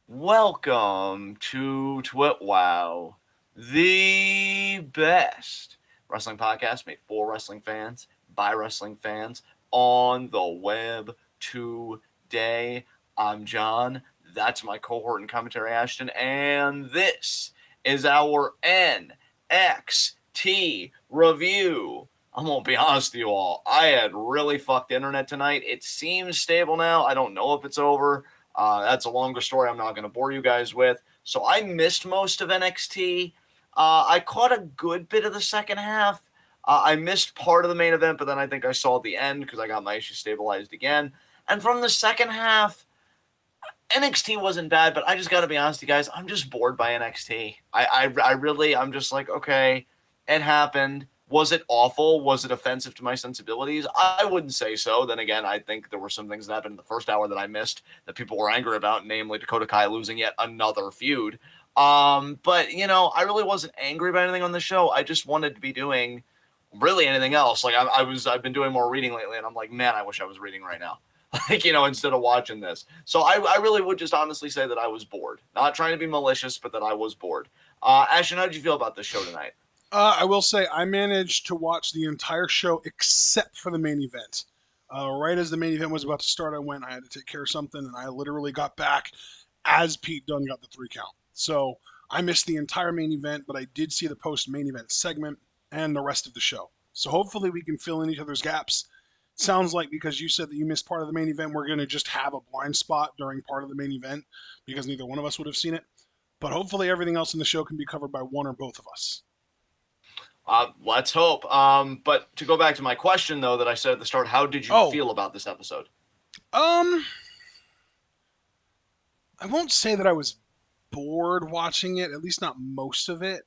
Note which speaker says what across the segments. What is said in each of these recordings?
Speaker 1: Welcome to TWitWoW, the best wrestling podcast made for wrestling fans, by wrestling fans, on the web today. I'm John, that's my cohort and commentary Ashton, and this is our NXT review. I'm gonna be honest with you all, I had really fucked internet tonight. It seems stable now, I don't know if it's over. That's a longer story I'm not going to bore you guys with. So I missed most of NXT. I caught a good bit of the second half. I missed part of the main event, but then I think I saw the end because I got my issue stabilized again. And from the second half, NXT wasn't bad, but I just got to be honest with you guys, I'm just bored by NXT. I'm just like, okay, it happened. Was it awful? Was it offensive to my sensibilities? I wouldn't say so. Then again, I think there were some things that happened in the first hour that I missed that people were angry about, namely Dakota Kai losing yet another feud. But I really wasn't angry about anything on the show. I just wanted to be doing really anything else. Like I've been doing more reading lately, and I'm like, man, I wish I was reading right now. Instead of watching this. So I really would just honestly say that I was bored. Not trying to be malicious, but that I was bored. Ashton, how did you feel about this show tonight?
Speaker 2: I will say I managed to watch the entire show except for the main event. Right as the main event was about to start, I had to take care of something, and I literally got back as Pete Dunne got the 3 count. So I missed the entire main event, but I did see the post-main event segment and the rest of the show. So hopefully we can fill in each other's gaps. Sounds like because you said that you missed part of the main event, we're going to just have a blind spot during part of the main event because neither one of us would have seen it. But hopefully everything else in the show can be covered by one or both of us.
Speaker 1: Let's hope. But to go back to my question, though, that I said at the start, how did you feel about this episode?
Speaker 2: I won't say that I was bored watching it, at least not most of it.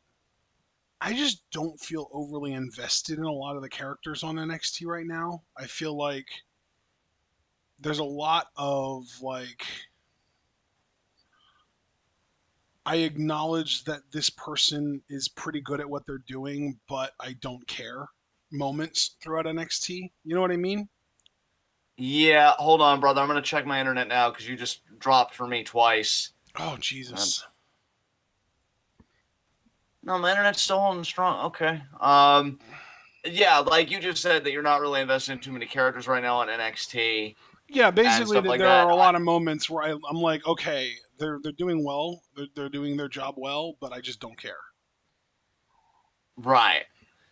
Speaker 2: I just don't feel overly invested in a lot of the characters on NXT right now. I feel like there's a lot of I acknowledge that this person is pretty good at what they're doing, but I don't care moments throughout NXT. You know what I mean?
Speaker 1: Yeah, hold on, brother. I'm going to check my internet now because you just dropped for me twice.
Speaker 2: Oh, Jesus.
Speaker 1: No, my internet's still holding strong. Okay. Yeah, like you just said that you're not really invested in too many characters right now on NXT.
Speaker 2: Yeah, basically,
Speaker 1: Like
Speaker 2: there
Speaker 1: that.
Speaker 2: are a lot of moments where I'm like, okay, they're doing well, they're doing their job well, but I just don't care.
Speaker 1: Right.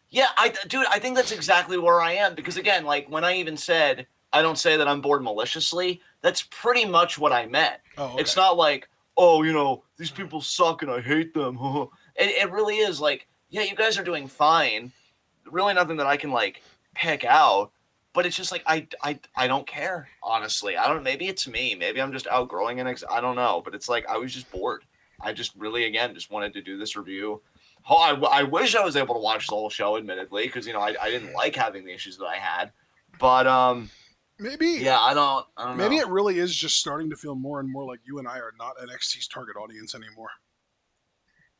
Speaker 1: Yeah, dude, I think that's exactly where I am because again, like when I even said I don't say that I'm bored maliciously, that's pretty much what I meant.
Speaker 2: Oh, okay.
Speaker 1: It's not like, oh, these people suck and I hate them. It really is like, yeah, you guys are doing fine. Really nothing that I can like pick out. But it's just like I don't care, honestly. I don't. Maybe it's me. Maybe I'm just outgrowing it. I don't know. But it's like I was just bored. I just really again just wanted to do this review. Oh, I wish I was able to watch the whole show, admittedly, because I didn't like having the issues that I had. But
Speaker 2: maybe
Speaker 1: yeah, I don't
Speaker 2: maybe
Speaker 1: know.
Speaker 2: it really is just starting to feel more and more like you and I are not NXT's target audience anymore.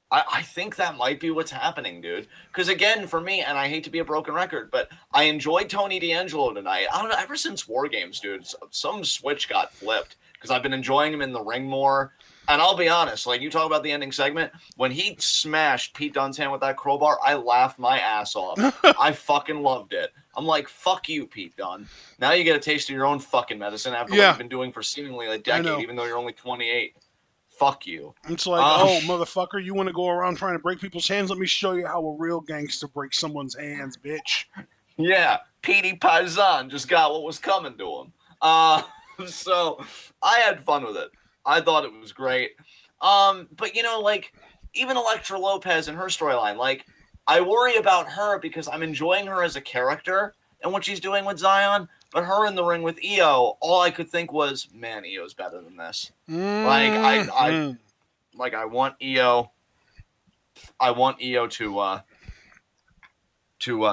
Speaker 1: I think that might be what's happening, dude. Because again, for me, and I hate to be a broken record, but I enjoyed Tony D'Angelo tonight. I don't know, ever since War Games, dude, some switch got flipped because I've been enjoying him in the ring more. And I'll be honest, like you talk about the ending segment, when he smashed Pete Dunne's hand with that crowbar, I laughed my ass off. I fucking loved it. I'm like, fuck you, Pete Dunne. Now you get a taste of your own fucking medicine after what you've been doing for seemingly a decade, even though you're only 28. Fuck you.
Speaker 2: It's like, oh, motherfucker, you want to go around trying to break people's hands? Let me show you how a real gangster breaks someone's hands, bitch.
Speaker 1: Yeah, Petey Paisan just got what was coming to him. So I had fun with it. I thought it was great. But like even Elektra Lopez and her storyline, like I worry about her because I'm enjoying her as a character and what she's doing with Zion. But her in the ring with Io, all I could think was, man, Io's better than this. Like I want Io. I want Io to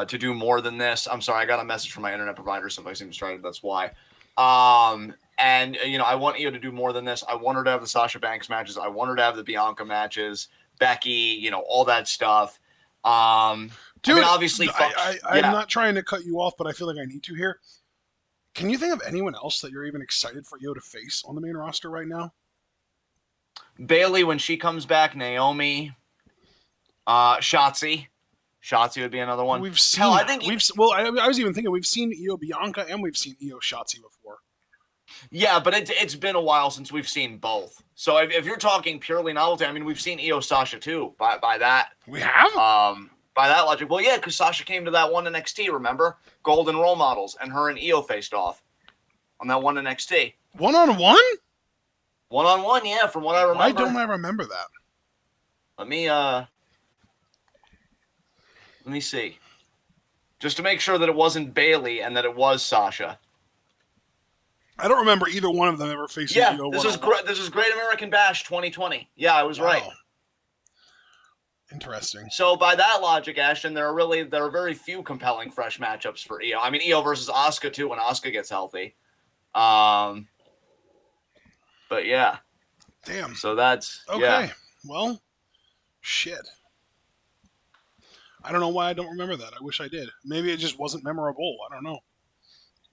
Speaker 1: do more than this. I'm sorry, I got a message from my internet provider, so if I seem distracted, that's why. And I want Io to do more than this. I want her to have the Sasha Banks matches. I want her to have the Bianca matches, Becky, all that stuff.
Speaker 2: Dude, I mean,
Speaker 1: obviously,
Speaker 2: I'm not trying to cut you off, but I feel like I need to here. Can you think of anyone else that you're even excited for Io to face on the main roster right now?
Speaker 1: Bailey when she comes back, Naomi, Shotzi. Shotzi would be another one.
Speaker 2: We've seen.
Speaker 1: Hell, I
Speaker 2: that.
Speaker 1: think
Speaker 2: I was even thinking we've seen Io Bianca and we've seen Io Shotzi before.
Speaker 1: Yeah, but it's been a while since we've seen both. So if you're talking purely novelty, I mean, we've seen Io Sasha too. By that,
Speaker 2: we have.
Speaker 1: By that logic, well, yeah, because Sasha came to that one NXT. Remember, Golden Role Models, and her and Io faced off on that one NXT.
Speaker 2: 1-on-1?
Speaker 1: 1-on-1, yeah. From what I remember.
Speaker 2: Why don't I remember that?
Speaker 1: Let me see. Just to make sure that it wasn't Bailey and that it was Sasha.
Speaker 2: I don't remember either one of them ever facing Io.
Speaker 1: This is Great American Bash 2020. Yeah, I was right.
Speaker 2: Interesting.
Speaker 1: So by that logic, Ashton, there are very few compelling fresh matchups for Io. I mean, Io versus Asuka too when Asuka gets healthy. But yeah.
Speaker 2: Damn.
Speaker 1: So that's
Speaker 2: okay.
Speaker 1: Yeah.
Speaker 2: Well, shit. I don't know why I don't remember that. I wish I did. Maybe it just wasn't memorable. I don't know.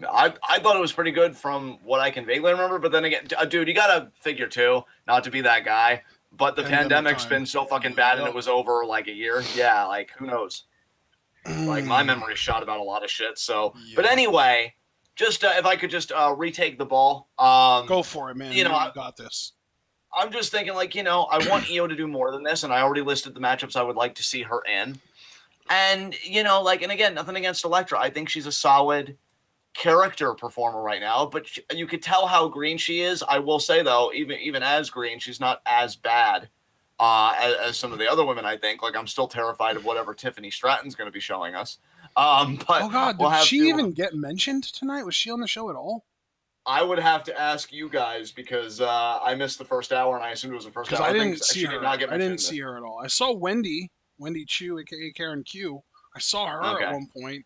Speaker 1: I thought it was pretty good from what I can vaguely remember, but then again, dude, you gotta figure too, not to be that guy, but the pandemic's been so fucking bad and it was over like a year. Yeah, like who knows? Like my memory's shot about a lot of shit. So, but anyway, just if I could just retake the ball.
Speaker 2: Go for it, man. You got this.
Speaker 1: I'm just thinking, like, I want Io to do more than this, and I already listed the matchups I would like to see her in. And, and again, nothing against Elektra. I think she's a solid character performer right now, but you could tell how green she is. I will say, though, even as green, she's not as bad as some of the other women, I think. Like, I'm still terrified of whatever Tiffany Stratton's going to be showing us. But
Speaker 2: oh, God, did she even get mentioned tonight? Was she on the show at all?
Speaker 1: I would have to ask you guys because I missed the first hour, and I assumed it was the first hour.
Speaker 2: I didn't see her. I didn't see her at all. I saw Wendy Chu, aka Karen Q. I saw her at one point,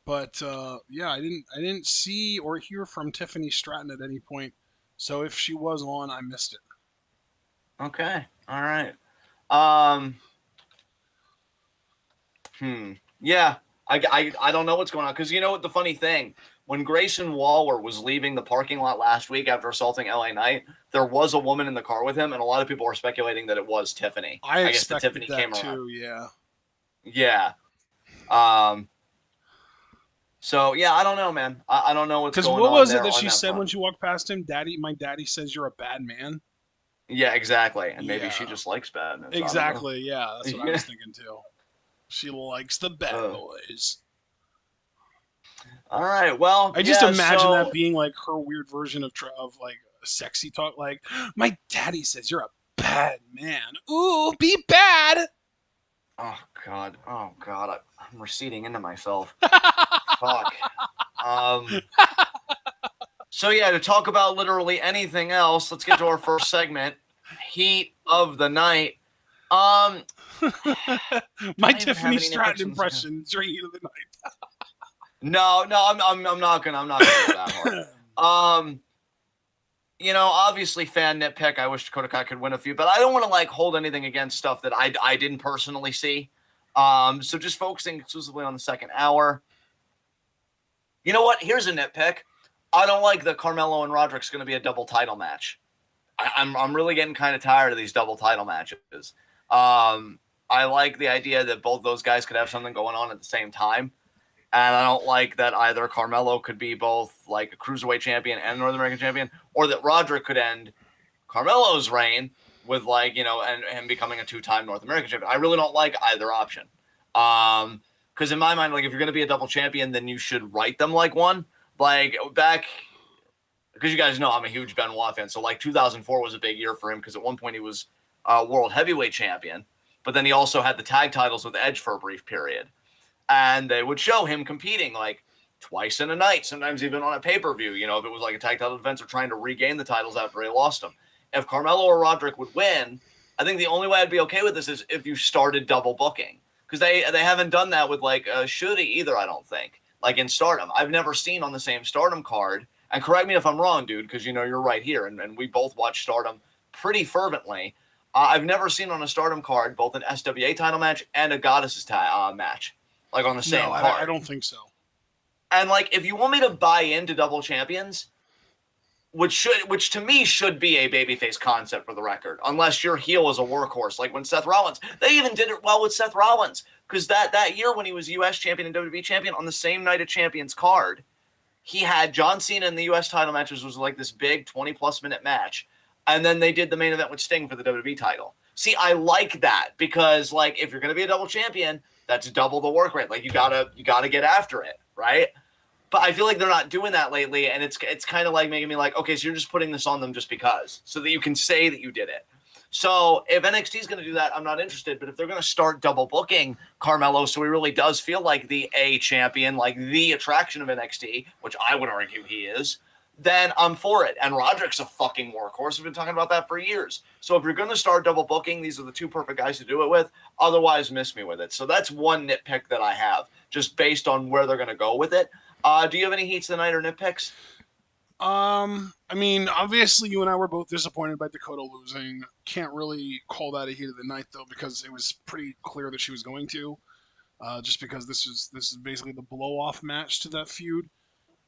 Speaker 2: but yeah, I didn't see or hear from Tiffany Stratton at any point. So if she was on, I missed it.
Speaker 1: Okay, all right. Yeah, I don't know what's going on because you know what the funny thing. When Grayson Waller was leaving the parking lot last week after assaulting LA Knight, there was a woman in the car with him, and a lot of people were speculating that it was Tiffany.
Speaker 2: I guess that Tiffany came too,
Speaker 1: around. Yeah. So, yeah, I don't know, man. I don't know what's going on.
Speaker 2: Because what was it that she said when she walked past him? My daddy says you're a bad man.
Speaker 1: Yeah, exactly. And maybe she just likes badness.
Speaker 2: Exactly, yeah. That's what I was thinking, too. She likes the bad boys.
Speaker 1: All right, well,
Speaker 2: I just imagine that being like her weird version of like sexy talk. Like, my daddy says you're a bad man. Ooh, be bad.
Speaker 1: Oh God, I'm receding into myself. Fuck. So yeah, to talk about literally anything else, let's get to our first segment, Heat of the Night.
Speaker 2: My Tiffany Stratton impression. It's your Heat of the Night.
Speaker 1: No, I'm not gonna go that hard. Obviously fan nitpick. I wish Dakota Kai could win a few, but I don't want to hold anything against stuff that I didn't personally see. So just focusing exclusively on the second hour. You know what? Here's a nitpick. I don't like that Carmelo and Roderick's going to be a double title match. I'm really getting kind of tired of these double title matches. I like the idea that both those guys could have something going on at the same time. And I don't like that either Carmelo could be both like a cruiserweight champion and North American champion, or that Roderick could end Carmelo's reign with and him becoming a two-time North American champion. I really don't like either option. Because in my mind, if you're going to be a double champion, then you should write them like one. Back, because you guys know I'm a huge Benoit fan, so 2004 was a big year for him because at one point he was world heavyweight champion, but then he also had the tag titles with Edge for a brief period. And they would show him competing twice in a night, sometimes even on a pay-per-view, if it was a tag title defense or trying to regain the titles after he lost them. If Carmelo or Roderick would win, I think the only way I'd be okay with this is if you started double booking. Because they haven't done that with Shuri either, I don't think. In Stardom. I've never seen on the same Stardom card, and correct me if I'm wrong, dude, because you're right here, and we both watch Stardom pretty fervently. I've never seen on a Stardom card both an SWA title match and a Goddesses match. On the same card.
Speaker 2: I don't think so.
Speaker 1: And if you want me to buy into double champions, which to me should be a babyface concept for the record, unless your heel is a workhorse, like when Seth Rollins. They even did it well with Seth Rollins, because that year when he was U.S. champion and WWE champion, on the same night of Champions card, he had John Cena in the U.S. title match, which was like this big 20-plus minute match, and then they did the main event with Sting for the WWE title. See, I like that, because like if you're going to be a double champion, that's double the work rate. Like you gotta get after it, right? But I feel like they're not doing that lately, and it's kind of like making me like, okay, so you're just putting this on them just because, so that you can say that you did it. So if NXT is going to do that, I'm not interested. But if they're going to start double booking Carmelo, so he really does feel like the A champion, like the attraction of NXT, which I would argue he is, then I'm for it. And Roderick's a fucking workhorse. We've been talking about that for years. So if you're going to start double booking, these are the two perfect guys to do it with. Otherwise, miss me with it. So that's one nitpick that I have, just based on where they're going to go with it. Do you have any heats tonight or nitpicks?
Speaker 2: I mean, obviously, you and I were both disappointed by Dakota losing. Can't really call that a heat of the night though, because it was pretty clear that she was going to. Just because this is basically the blow off match to that feud,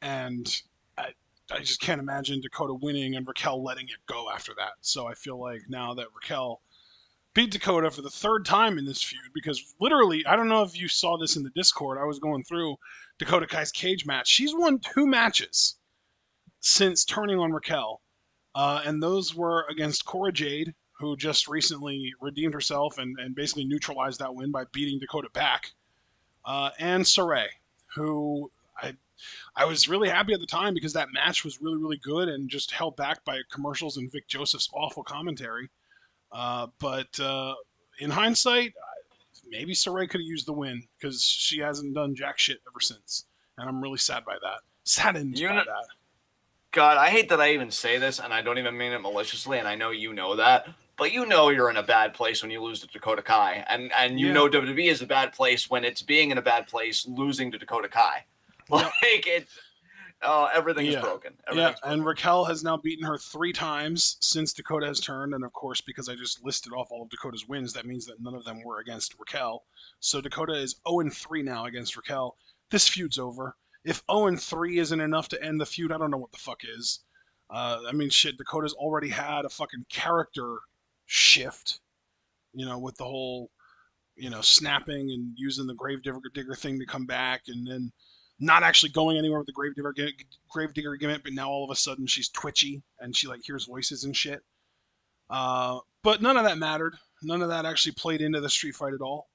Speaker 2: and I just can't imagine Dakota winning and Raquel letting it go after that. So I feel like now that Raquel beat Dakota for the third time in this feud, because literally, I don't know if you saw this in the Discord, I was going through Dakota Kai's cage match. She's won 2 matches since turning on Raquel, and those were against Cora Jade, who just recently redeemed herself and basically neutralized that win by beating Dakota back, and Saray, who I was really happy at the time because that match was really, really good and just held back by commercials and Vic Joseph's awful commentary. But in hindsight, maybe Saray could have used the win because she hasn't done jack shit ever since. And I'm really sad by that. Saddened by that.
Speaker 1: God, I hate that I even say this, and I don't even mean it maliciously, and I know you know that. But you know you're in a bad place when you lose to Dakota Kai. And you know WWE is a bad place when it's being in a bad place losing to Dakota Kai. Like, it's... Oh, everything is broken. Broken.
Speaker 2: And Raquel has now beaten her 3 times since Dakota has turned. And of course, because I just listed off all of Dakota's wins, that means that none of them were against Raquel. So Dakota is 0-3 now against Raquel. This feud's over. If 0-3 isn't enough to end the feud, I don't know what the fuck is. I mean, shit, Dakota's already had a fucking character shift, with the whole, snapping and using the Gravedigger thing to come back, and then not actually going anywhere with the Gravedigger gimmick, but now all of a sudden she's twitchy and she hears voices and shit. But none of that mattered. None of that actually played into the street fight at all.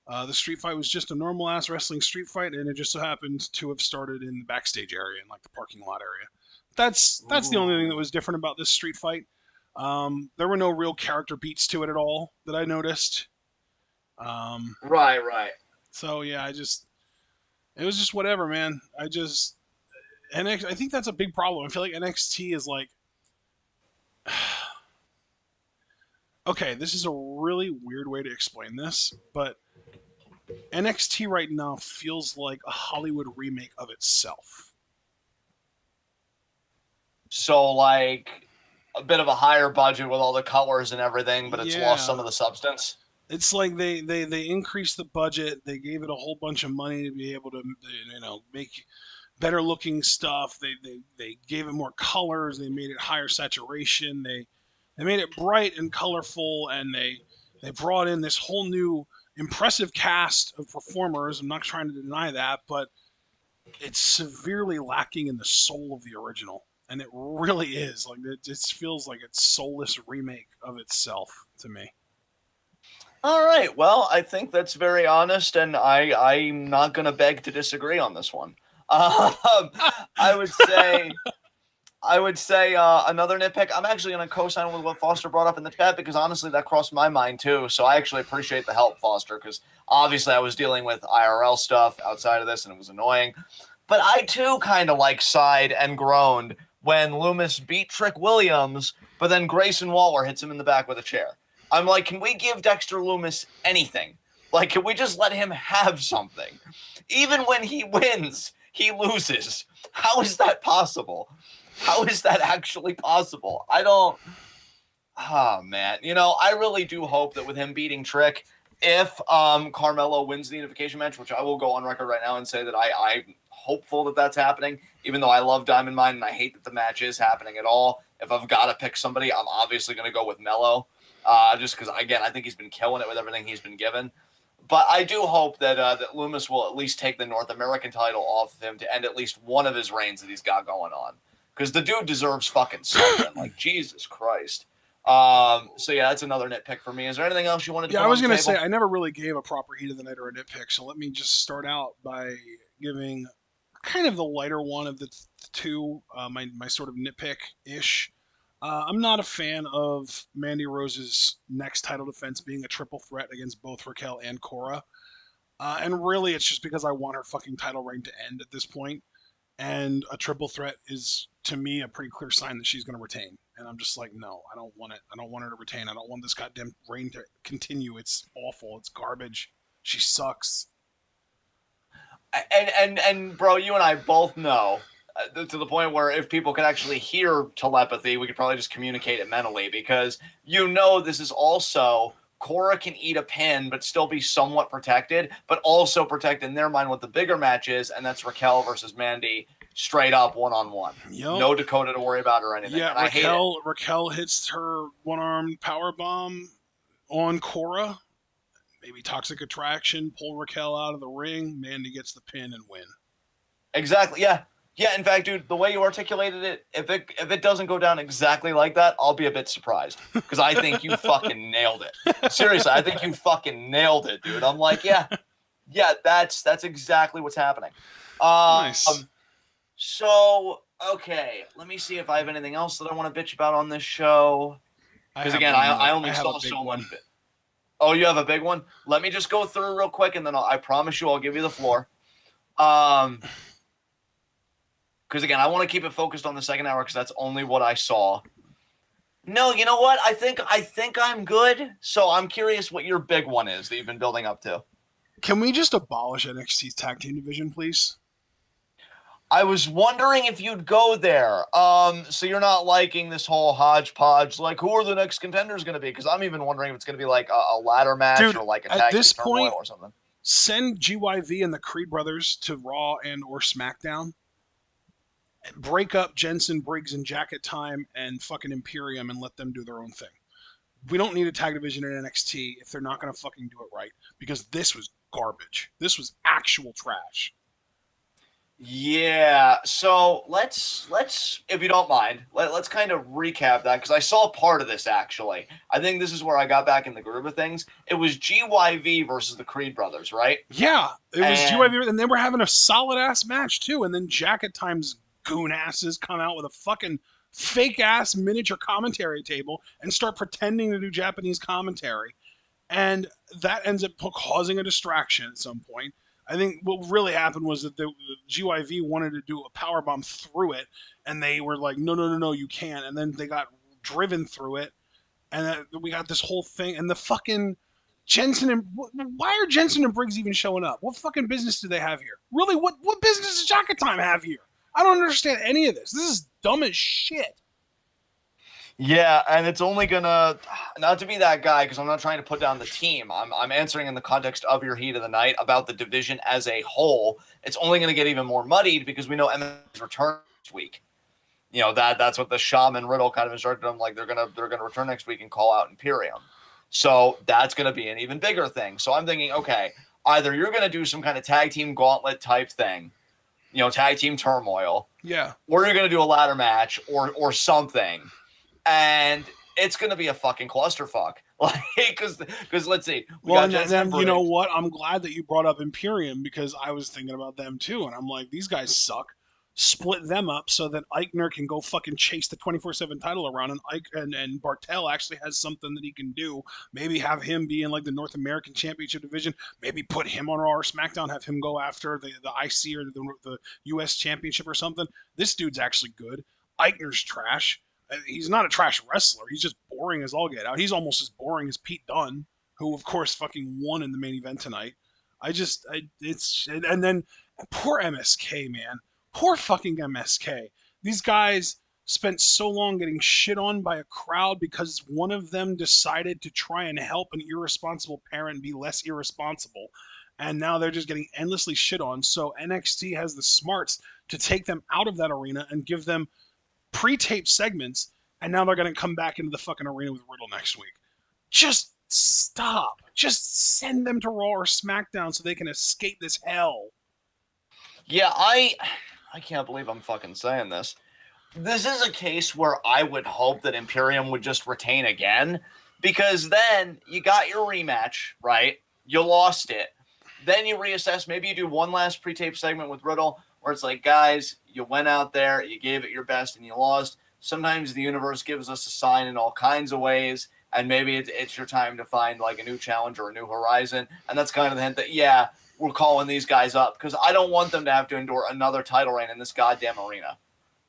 Speaker 2: The street fight was just a normal ass wrestling street fight, and it just so happened to have started in the backstage area, in the parking lot area. That's the only thing that was different about this street fight. There were no real character beats to it at all that I noticed.
Speaker 1: Right.
Speaker 2: So yeah, it was just whatever, man. I think that's a big problem. I feel like NXT is okay, this is a really weird way to explain this, but NXT right now feels like a Hollywood remake of itself.
Speaker 1: So, a bit of a higher budget with all the colors and everything, but it's lost some of the substance.
Speaker 2: It's like they increased the budget. They gave it a whole bunch of money to be able to, make better looking stuff. They gave it more colors. They made it higher saturation. They made it bright and colorful, and they brought in this whole new impressive cast of performers. I'm not trying to deny that, but it's severely lacking in the soul of the original, and it really is. It just feels like it's soulless remake of itself to me.
Speaker 1: All right. Well, I think that's very honest, and I'm not going to beg to disagree on this one. I would say another nitpick. I'm actually going to co-sign with what Foster brought up in the chat, because honestly, that crossed my mind too. So I actually appreciate the help, Foster, because obviously I was dealing with IRL stuff outside of this, and it was annoying. But I too kind of sighed and groaned when Loomis beat Trick Williams, but then Grayson Waller hits him in the back with a chair. I'm like, can we give Dexter Loomis anything? Can we just let him have something? Even when he wins, he loses. How is that possible? How is that actually possible? I don't... Oh, man. I really do hope that with him beating Trick, if Carmelo wins the unification match, which I will go on record right now and say that I'm hopeful that that's happening, even though I love Diamond Mine and I hate that the match is happening at all. If I've got to pick somebody, I'm obviously going to go with Melo, just because, again, I think he's been killing it with everything he's been given. But I do hope that that Lumis will at least take the North American title off of him to end at least one of his reigns that he's got going on. Because the dude deserves fucking something. Like, Jesus Christ. So yeah, that's another nitpick for me. Is there anything else you wanted to put on the table?
Speaker 2: I was going to say, I never really gave a proper heat of the night or a nitpick, so let me just start out by giving kind of the lighter one of the two, my sort of nitpick-ish. I'm not a fan of Mandy Rose's next title defense being a triple threat against both Raquel and Cora. And really, it's just because I want her fucking title reign to end at this point. And a triple threat is, to me, a pretty clear sign that she's going to retain. And I'm just like, no, I don't want it. I don't want her to retain. I don't want this goddamn reign to continue. It's awful. It's garbage. She sucks.
Speaker 1: And bro, you and I both know to the point where if people could actually hear telepathy, we could probably just communicate it mentally, because this is also Cora can eat a pin but still be somewhat protected, but also protect in their mind what the bigger match is, and that's Raquel versus Mandy straight up one-on-one.
Speaker 2: Yep.
Speaker 1: No Dakota to worry about or anything.
Speaker 2: Yeah,
Speaker 1: and
Speaker 2: Raquel hits her one-armed power bomb on Cora. Maybe Toxic Attraction, pull Raquel out of the ring, Mandy gets the pin and win.
Speaker 1: Exactly, yeah. Yeah, in fact, dude, the way you articulated it, if it doesn't go down exactly like that, I'll be a bit surprised, because I think you fucking nailed it. Seriously, I think you fucking nailed it, dude. I'm like, yeah, that's exactly what's happening.
Speaker 2: Nice.
Speaker 1: So, okay, let me see if I have anything else that I want to bitch about on this show. Because again, I only saw so much. Oh, you have a big one? Let me just go through real quick, and then I promise you I'll give you the floor. Because again, I want to keep it focused on the second hour, because that's only what I saw. No, you know what? I think I'm good. So I'm curious what your big one is that you've been building up to.
Speaker 2: Can we just abolish NXT's tag team division, please?
Speaker 1: I was wondering if you'd go there. So you're not liking this whole hodgepodge, like, who are the next contenders going to be? Because I'm even wondering if it's going to be like a ladder match, dude, or like a tag team turmoil or something.
Speaker 2: Send GYV and the Creed brothers to Raw and or SmackDown. Break up Jensen, Briggs, and Jacket Time and fucking Imperium and let them do their own thing. We don't need a tag division in NXT if they're not going to fucking do it right, because this was garbage. This was actual trash.
Speaker 1: Yeah, so let's if you don't mind, let's kind of recap that, because I saw part of this actually. I think this is where I got back in the groove of things. It was GYV versus the Creed brothers, right?
Speaker 2: Yeah, it was GYV, and they were having a solid ass match too. And then Jacket Time's goon asses come out with a fucking fake ass miniature commentary table and start pretending to do Japanese commentary, and that ends up causing a distraction at some point. I think what really happened was that the GYV wanted to do a powerbomb through it, and they were like, no, you can't. And then they got driven through it, and we got this whole thing. And the fucking Jensen and... Why are Jensen and Briggs even showing up? What fucking business do they have here? Really, what business does Jacket Time have here? I don't understand any of this. This is dumb as shit.
Speaker 1: Yeah, and it's only gonna, not to be that guy, because I'm not trying to put down the team. I'm answering in the context of your heat of the night about the division as a whole. It's only gonna get even more muddied because we know MM's return next week. That's what the Shaman Riddle kind of instructed them. Like, they're gonna return next week and call out Imperium. So that's gonna be an even bigger thing. So I'm thinking, okay, either you're gonna do some kind of tag team gauntlet type thing, tag team turmoil.
Speaker 2: Yeah.
Speaker 1: Or you're gonna do a ladder match or something. And it's going to be a fucking clusterfuck. Like, because let's see.
Speaker 2: Well, then you know what? I'm glad that you brought up Imperium, because I was thinking about them too. And I'm like, these guys suck. Split them up so that Eichner can go fucking chase the 24/7 title around, and Bartel actually has something that he can do. Maybe have him be in like the North American Championship division. Maybe put him on Raw or SmackDown. Have him go after the IC or the US Championship or something. This dude's actually good. Eichner's trash. He's not a trash wrestler. He's just boring as all get out. He's almost as boring as Pete Dunne, who of course fucking won in the main event tonight. And then poor MSK, man. Poor fucking MSK. These guys spent so long getting shit on by a crowd because one of them decided to try and help an irresponsible parent be less irresponsible. And now they're just getting endlessly shit on. So NXT has the smarts to take them out of that arena and give them pre-taped segments. And now they're going to come back into the fucking arena with Riddle next week. Just stop. Just send them to Raw or SmackDown so they can escape this hell.
Speaker 1: Yeah, I can't believe I'm fucking saying this. This is a case where I would hope that Imperium would just retain again, because then you got your rematch, right? You lost it. Then you reassess. Maybe you do one last pre-tape segment with Riddle where it's like, guys, you went out there, you gave it your best, and you lost. Sometimes the universe gives us a sign in all kinds of ways, and maybe it's your time to find like a new challenge or a new horizon. And that's kind of the hint that, yeah, we're calling these guys up, because I don't want them to have to endure another title reign in this goddamn arena.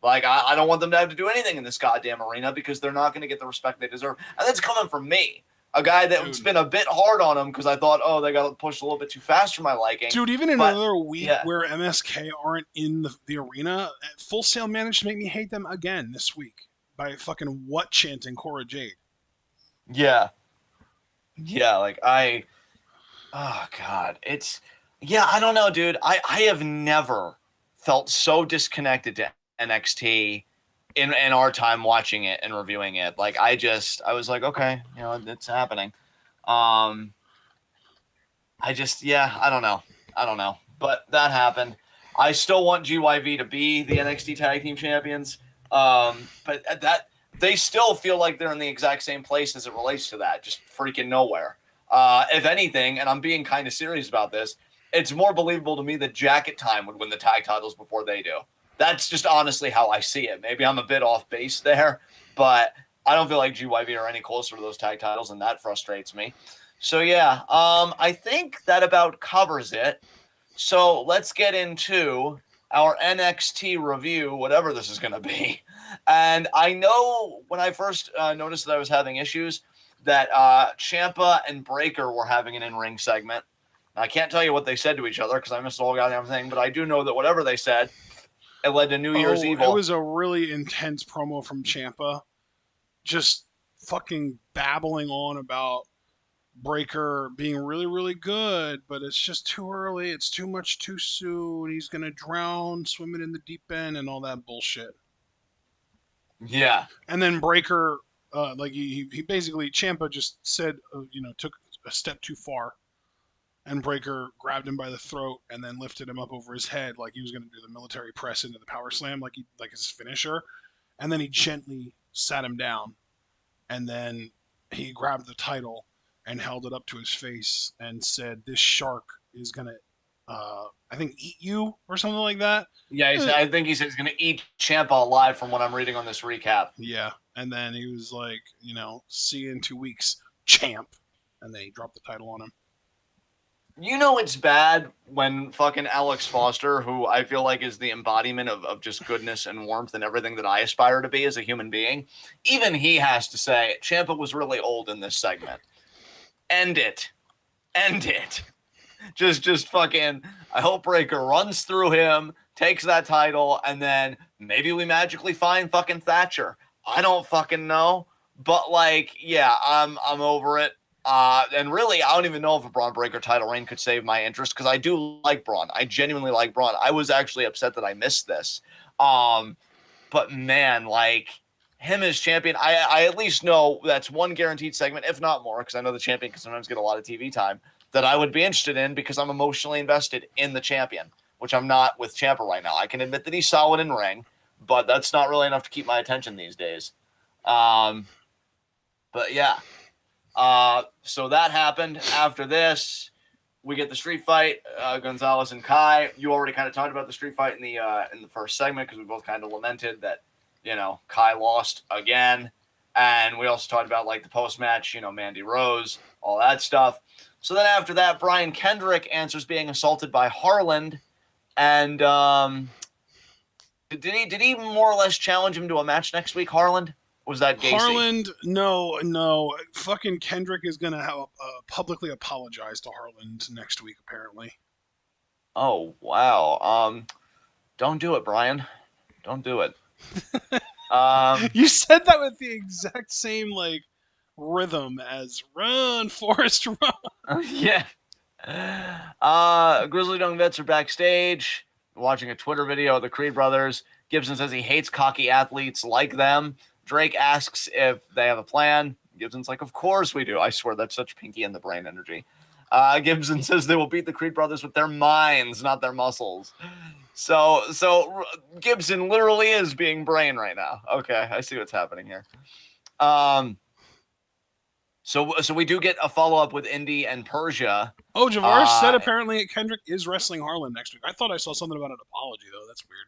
Speaker 1: Like, I don't want them to have to do anything in this goddamn arena, because they're not going to get the respect they deserve. And that's coming from me, a guy that's been a bit hard on them because I thought, oh, they got pushed a little bit too fast for my liking.
Speaker 2: Dude, even in another week where MSK aren't in the arena, Full Sail managed to make me hate them again this week by fucking what chanting Cora Jade.
Speaker 1: Yeah. Yeah, like oh, God. I don't know, dude. I have never felt so disconnected to NXT in our time watching it and reviewing it. Like, I was like, okay, it's happening. I don't know. But that happened. I still want GYV to be the NXT Tag Team Champions. But that they still feel like they're in the exact same place as it relates to that, just freaking nowhere. If anything, and I'm being kind of serious about this, it's more believable to me that Jacket Time would win the tag titles before they do. That's just honestly how I see it. Maybe I'm a bit off base there, but I don't feel like GYV are any closer to those tag titles, and that frustrates me. So yeah, I think that about covers it. So let's get into our NXT review, whatever this is going to be. And I know when I first noticed that I was having issues, that Ciampa and Breaker were having an in-ring segment. I can't tell you what they said to each other because I missed the whole goddamn thing, but I do know that whatever they said, it led to New Year's Evil.
Speaker 2: It was a really intense promo from Ciampa, just fucking babbling on about Breaker being really, really good, but it's just too early. It's too much too soon. He's going to drown swimming in the deep end and all that bullshit.
Speaker 1: Yeah.
Speaker 2: And then Breaker, he basically, Ciampa just said, took a step too far. And Breaker grabbed him by the throat and then lifted him up over his head like he was going to do the military press into the power slam, like his finisher. And then he gently sat him down. And then he grabbed the title and held it up to his face and said, "This shark is going to, I think, eat you," or something like that.
Speaker 1: Yeah, I think he said he's going to eat Ciampa alive from what I'm reading on this recap.
Speaker 2: Yeah. And then he was like, see you in 2 weeks, champ. And then he dropped the title on him.
Speaker 1: It's bad when fucking Alex Foster, who I feel like is the embodiment of just goodness and warmth and everything that I aspire to be as a human being, even he has to say, Ciampa was really old in this segment. End it. Just fucking, I hope Breaker runs through him, takes that title, and then maybe we magically find fucking Thatcher. I don't fucking know. But, I'm over it. And really, I don't even know if a Braun Breaker title reign could save my interest, because I do like Braun. I genuinely like Braun. I was actually upset that I missed this. But man, him as champion, I at least know that's one guaranteed segment, if not more, because I know the champion can sometimes get a lot of TV time, that I would be interested in because I'm emotionally invested in the champion, which I'm not with Ciampa right now. I can admit that he's solid in ring, but that's not really enough to keep my attention these days. But yeah. So that happened. After this, we get the street fight, Gonzalez and Kai. You already kind of talked about the street fight in the first segment, because we both kind of lamented that, Kai lost again. And we also talked about the post-match, Mandy Rose, all that stuff. So then after that, Brian Kendrick answers being assaulted by Harland. And did he more or less challenge him to a match next week, Harland? Was that Gacy?
Speaker 2: Harland, no. Fucking Kendrick is going to publicly apologize to Harland next week, apparently.
Speaker 1: Oh, wow. Don't do it, Brian. Don't do it.
Speaker 2: You said that with the exact same like rhythm as "Run, Forrest, Run."
Speaker 1: Yeah. Grizzly Dung Vets are backstage watching a Twitter video of the Creed brothers. Gibson says he hates cocky athletes like them. Drake asks if they have a plan. Gibson's like, of course we do. I swear that's such Pinky in the Brain energy. Gibson says they will beat the Creed brothers with their minds, not their muscles. So Gibson literally is being Brain right now. Okay, I see what's happening here. So we do get a follow up with Indy and Persia.
Speaker 2: Oh, Javaris said apparently Kendrick is wrestling Harlan next week. I thought I saw something about an apology though. That's weird.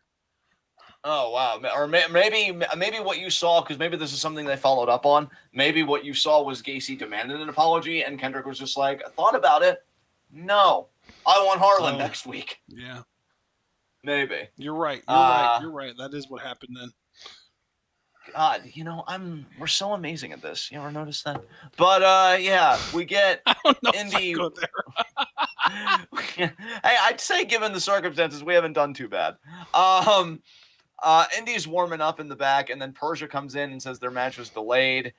Speaker 1: Oh wow, or maybe what you saw, because maybe this is something they followed up on. Maybe what you saw was Gacy demanded an apology, and Kendrick was just like, I thought about it. No, I want Harlan next week.
Speaker 2: Yeah,
Speaker 1: maybe.
Speaker 2: You're right. You're right. That is what happened then.
Speaker 1: God, we're so amazing at this. You ever notice that? But yeah, we get
Speaker 2: I don't know
Speaker 1: Indy.
Speaker 2: if I go there.
Speaker 1: I'd say given the circumstances, we haven't done too bad. Indy's warming up in the back, and then Persia comes in and says their match was delayed.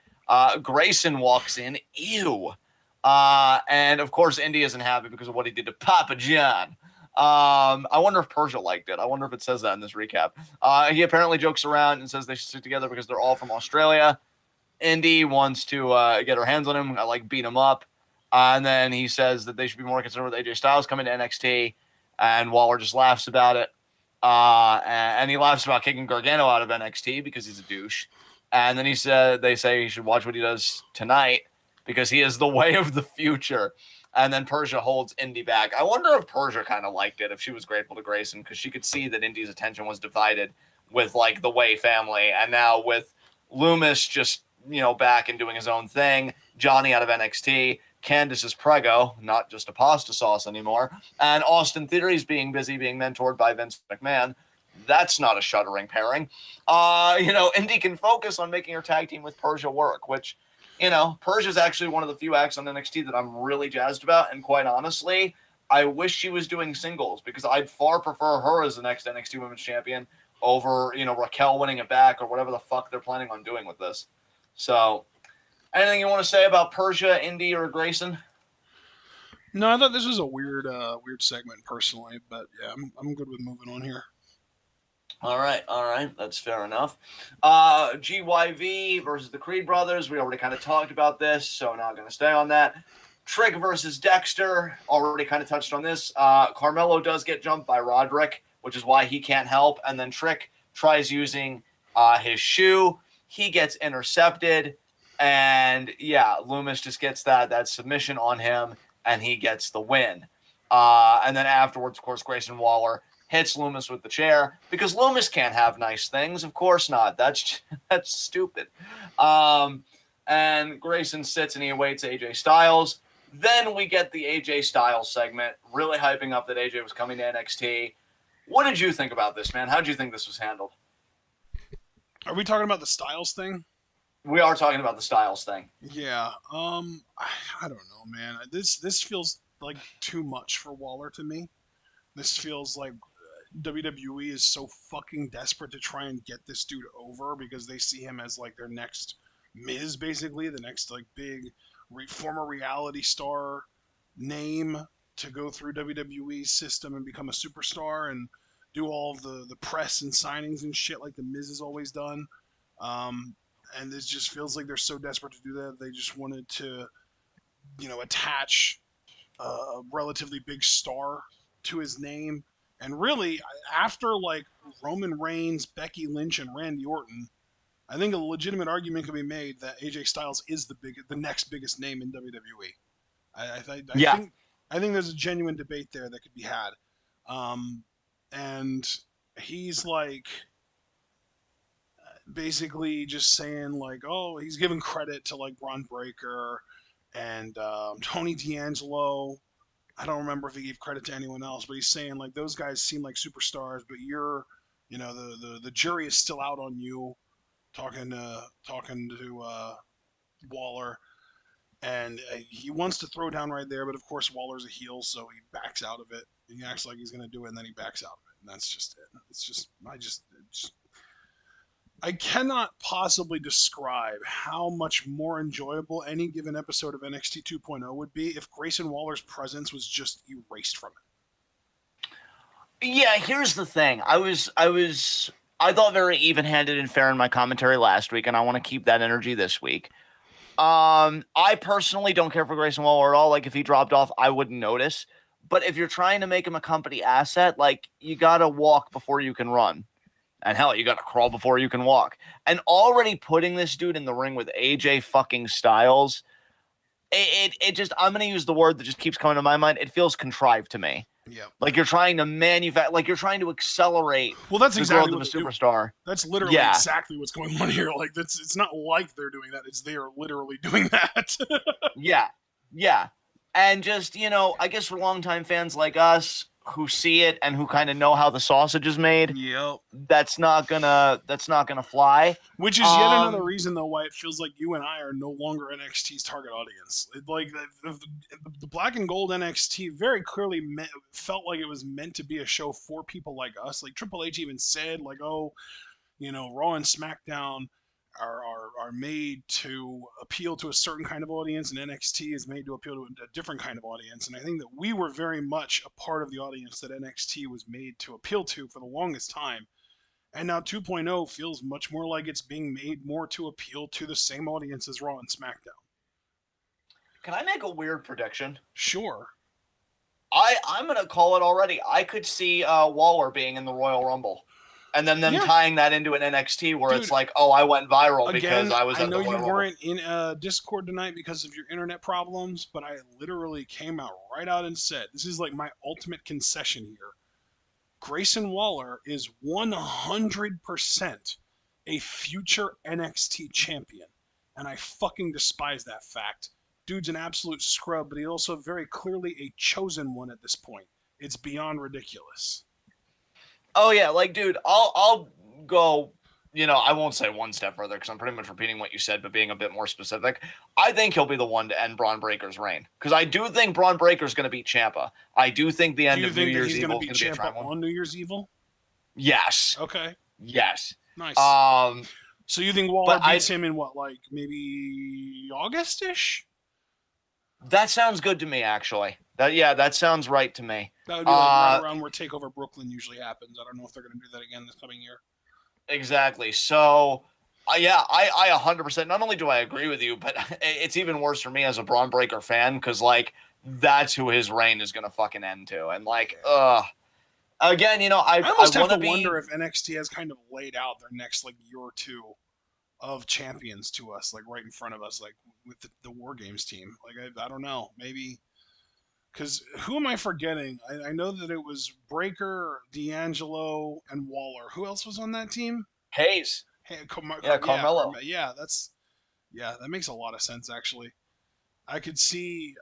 Speaker 1: Grayson walks in. Ew. And of course, Indy isn't happy because of what he did to Papa John. I wonder if Persia liked it. I wonder if it says that in this recap. He apparently jokes around and says they should stick together because they're all from Australia. Indy wants to get her hands on him, beat him up. And then he says that they should be more concerned with AJ Styles coming to NXT. And Waller just laughs about it. And he laughs about kicking Gargano out of NXT because he's a douche. And then they say he should watch what he does tonight because he is the way of the future. And then Persia holds Indy back. I wonder if Persia kind of liked it, if she was grateful to Grayson, because she could see that Indy's attention was divided with the Way family. And now with Loomis just, back and doing his own thing, Johnny out of NXT, Candice is prego, not just a pasta sauce anymore, and Austin Theory's being busy being mentored by Vince McMahon. That's not a shuddering pairing. Indy can focus on making her tag team with Persia work, which, Persia's actually one of the few acts on NXT that I'm really jazzed about, and quite honestly, I wish she was doing singles because I'd far prefer her as the next NXT Women's Champion over, Raquel winning it back or whatever the fuck they're planning on doing with this. So, anything you want to say about Persia, Indy, or Grayson?
Speaker 2: No, I thought this was a weird segment personally, but yeah, I'm good with moving on here.
Speaker 1: All right, that's fair enough. GYV versus the Creed brothers. We already kind of talked about this, so I'm not going to stay on that. Trick versus Dexter. Already kind of touched on this. Carmelo does get jumped by Roderick, which is why he can't help. And then Trick tries using his shoe. He gets intercepted. And yeah, Loomis just gets that submission on him, and he gets the win. And then afterwards, of course, Grayson Waller hits Loomis with the chair because Loomis can't have nice things. Of course not. That's stupid. And Grayson sits and he awaits AJ Styles. Then we get the AJ Styles segment, really hyping up that AJ was coming to NXT. What did you think about this, man? How did you think this was handled?
Speaker 2: Are we talking about the Styles thing?
Speaker 1: We are talking about the Styles thing.
Speaker 2: Yeah. I don't know, man. This feels like too much for Waller to me. This feels like WWE is so fucking desperate to try and get this dude over because they see him as their next Miz, basically, the next big former reality star name to go through WWE's system and become a superstar and do all of the press and signings and shit like the Miz has always done. And this just feels like they're so desperate to do that. They just wanted to, attach a relatively big star to his name. And really, after Roman Reigns, Becky Lynch, and Randy Orton, I think a legitimate argument can be made that AJ Styles is the next biggest name in WWE. I think there's a genuine debate there that could be had. And he's basically just saying oh, he's giving credit to Braun Breaker and Tony D'Angelo. I don't remember if he gave credit to anyone else, but he's saying those guys seem like superstars, but you're, the jury is still out on you. Talking to Waller, and he wants to throw down right there, but of course Waller's a heel, so he backs out of it. He acts like he's gonna do it, and then he backs out of it, and that's just it. I cannot possibly describe how much more enjoyable any given episode of NXT 2.0 would be if Grayson Waller's presence was just erased from it.
Speaker 1: Yeah, here's the thing. I thought very even-handed and fair in my commentary last week, and I want to keep that energy this week. I personally don't care for Grayson Waller at all. Like, if he dropped off, I wouldn't notice. But if you're trying to make him a company asset, like, you gotta walk before you can run. And hell, you gotta crawl before you can walk. And already putting this dude in the ring with AJ fucking Styles, it just, I'm gonna use the word that just keeps coming to my mind. It feels contrived to me.
Speaker 2: Yeah.
Speaker 1: Like you're trying to like you're trying to accelerate
Speaker 2: that's
Speaker 1: the
Speaker 2: exactly
Speaker 1: growth of a superstar.
Speaker 2: That's literally exactly what's going on here. Like it's not like they're doing that. It's they are literally doing that.
Speaker 1: Yeah. And just, I guess for longtime fans like us who see it and who kind of know how the sausage is made,
Speaker 2: yep,
Speaker 1: that's not gonna fly.
Speaker 2: Which is yet another reason, though, why it feels like you and I are no longer NXT's target audience. The black and gold NXT very clearly felt like it was meant to be a show for people like us. Like Triple H even said, like, oh, Raw and SmackDown are made to appeal to a certain kind of audience, and NXT is made to appeal to a different kind of audience. And I think that we were very much a part of the audience that NXT was made to appeal to for the longest time. And now 2.0 feels much more like it's being made more to appeal to the same audience as Raw and SmackDown.
Speaker 1: Can I make a weird prediction?
Speaker 2: Sure.
Speaker 1: I'm going to call it already. I could see Waller being in the Royal Rumble. And then them tying that into an NXT where it's like, oh, I went viral because I was at the Royal Rumble. I know
Speaker 2: you weren't in Discord tonight because of your internet problems, but I literally came out and said, this is like my ultimate concession here. Grayson Waller is 100% a future NXT champion. And I fucking despise that fact. Dude's an absolute scrub, but he's also very clearly a chosen one at this point. It's beyond ridiculous.
Speaker 1: Oh, yeah. Like, dude, I'll go, I won't say one step further because I'm pretty much repeating what you said, but being a bit more specific. I think he'll be the one to end Braun Breaker's reign because I do think Braun Breaker's going to beat Ciampa. I do think the end of New Year's Evil is going to be a try one.
Speaker 2: On New Year's Evil?
Speaker 1: Yes.
Speaker 2: Okay.
Speaker 1: Yes.
Speaker 2: Nice. So you think Waller beats him in what, like maybe August-ish?
Speaker 1: That sounds good to me, actually. That sounds right to me.
Speaker 2: That would be right around where TakeOver Brooklyn usually happens. I don't know if they're going to do that again this coming year.
Speaker 1: Exactly. So, I 100%. Not only do I agree with you, but it's even worse for me as a Braun Breaker fan because, like, that's who his reign is going to fucking end to. And, like, again, I
Speaker 2: almost have to wonder if NXT has kind of laid out their next, like, year or two of champions to us, like, right in front of us, like, with the War Games team. Like, I don't know. Maybe... Because who am I forgetting? I know that it was Breaker, D'Angelo, and Waller. Who else was on that team?
Speaker 1: Hayes.
Speaker 2: Carmelo. That makes a lot of sense, actually. I could see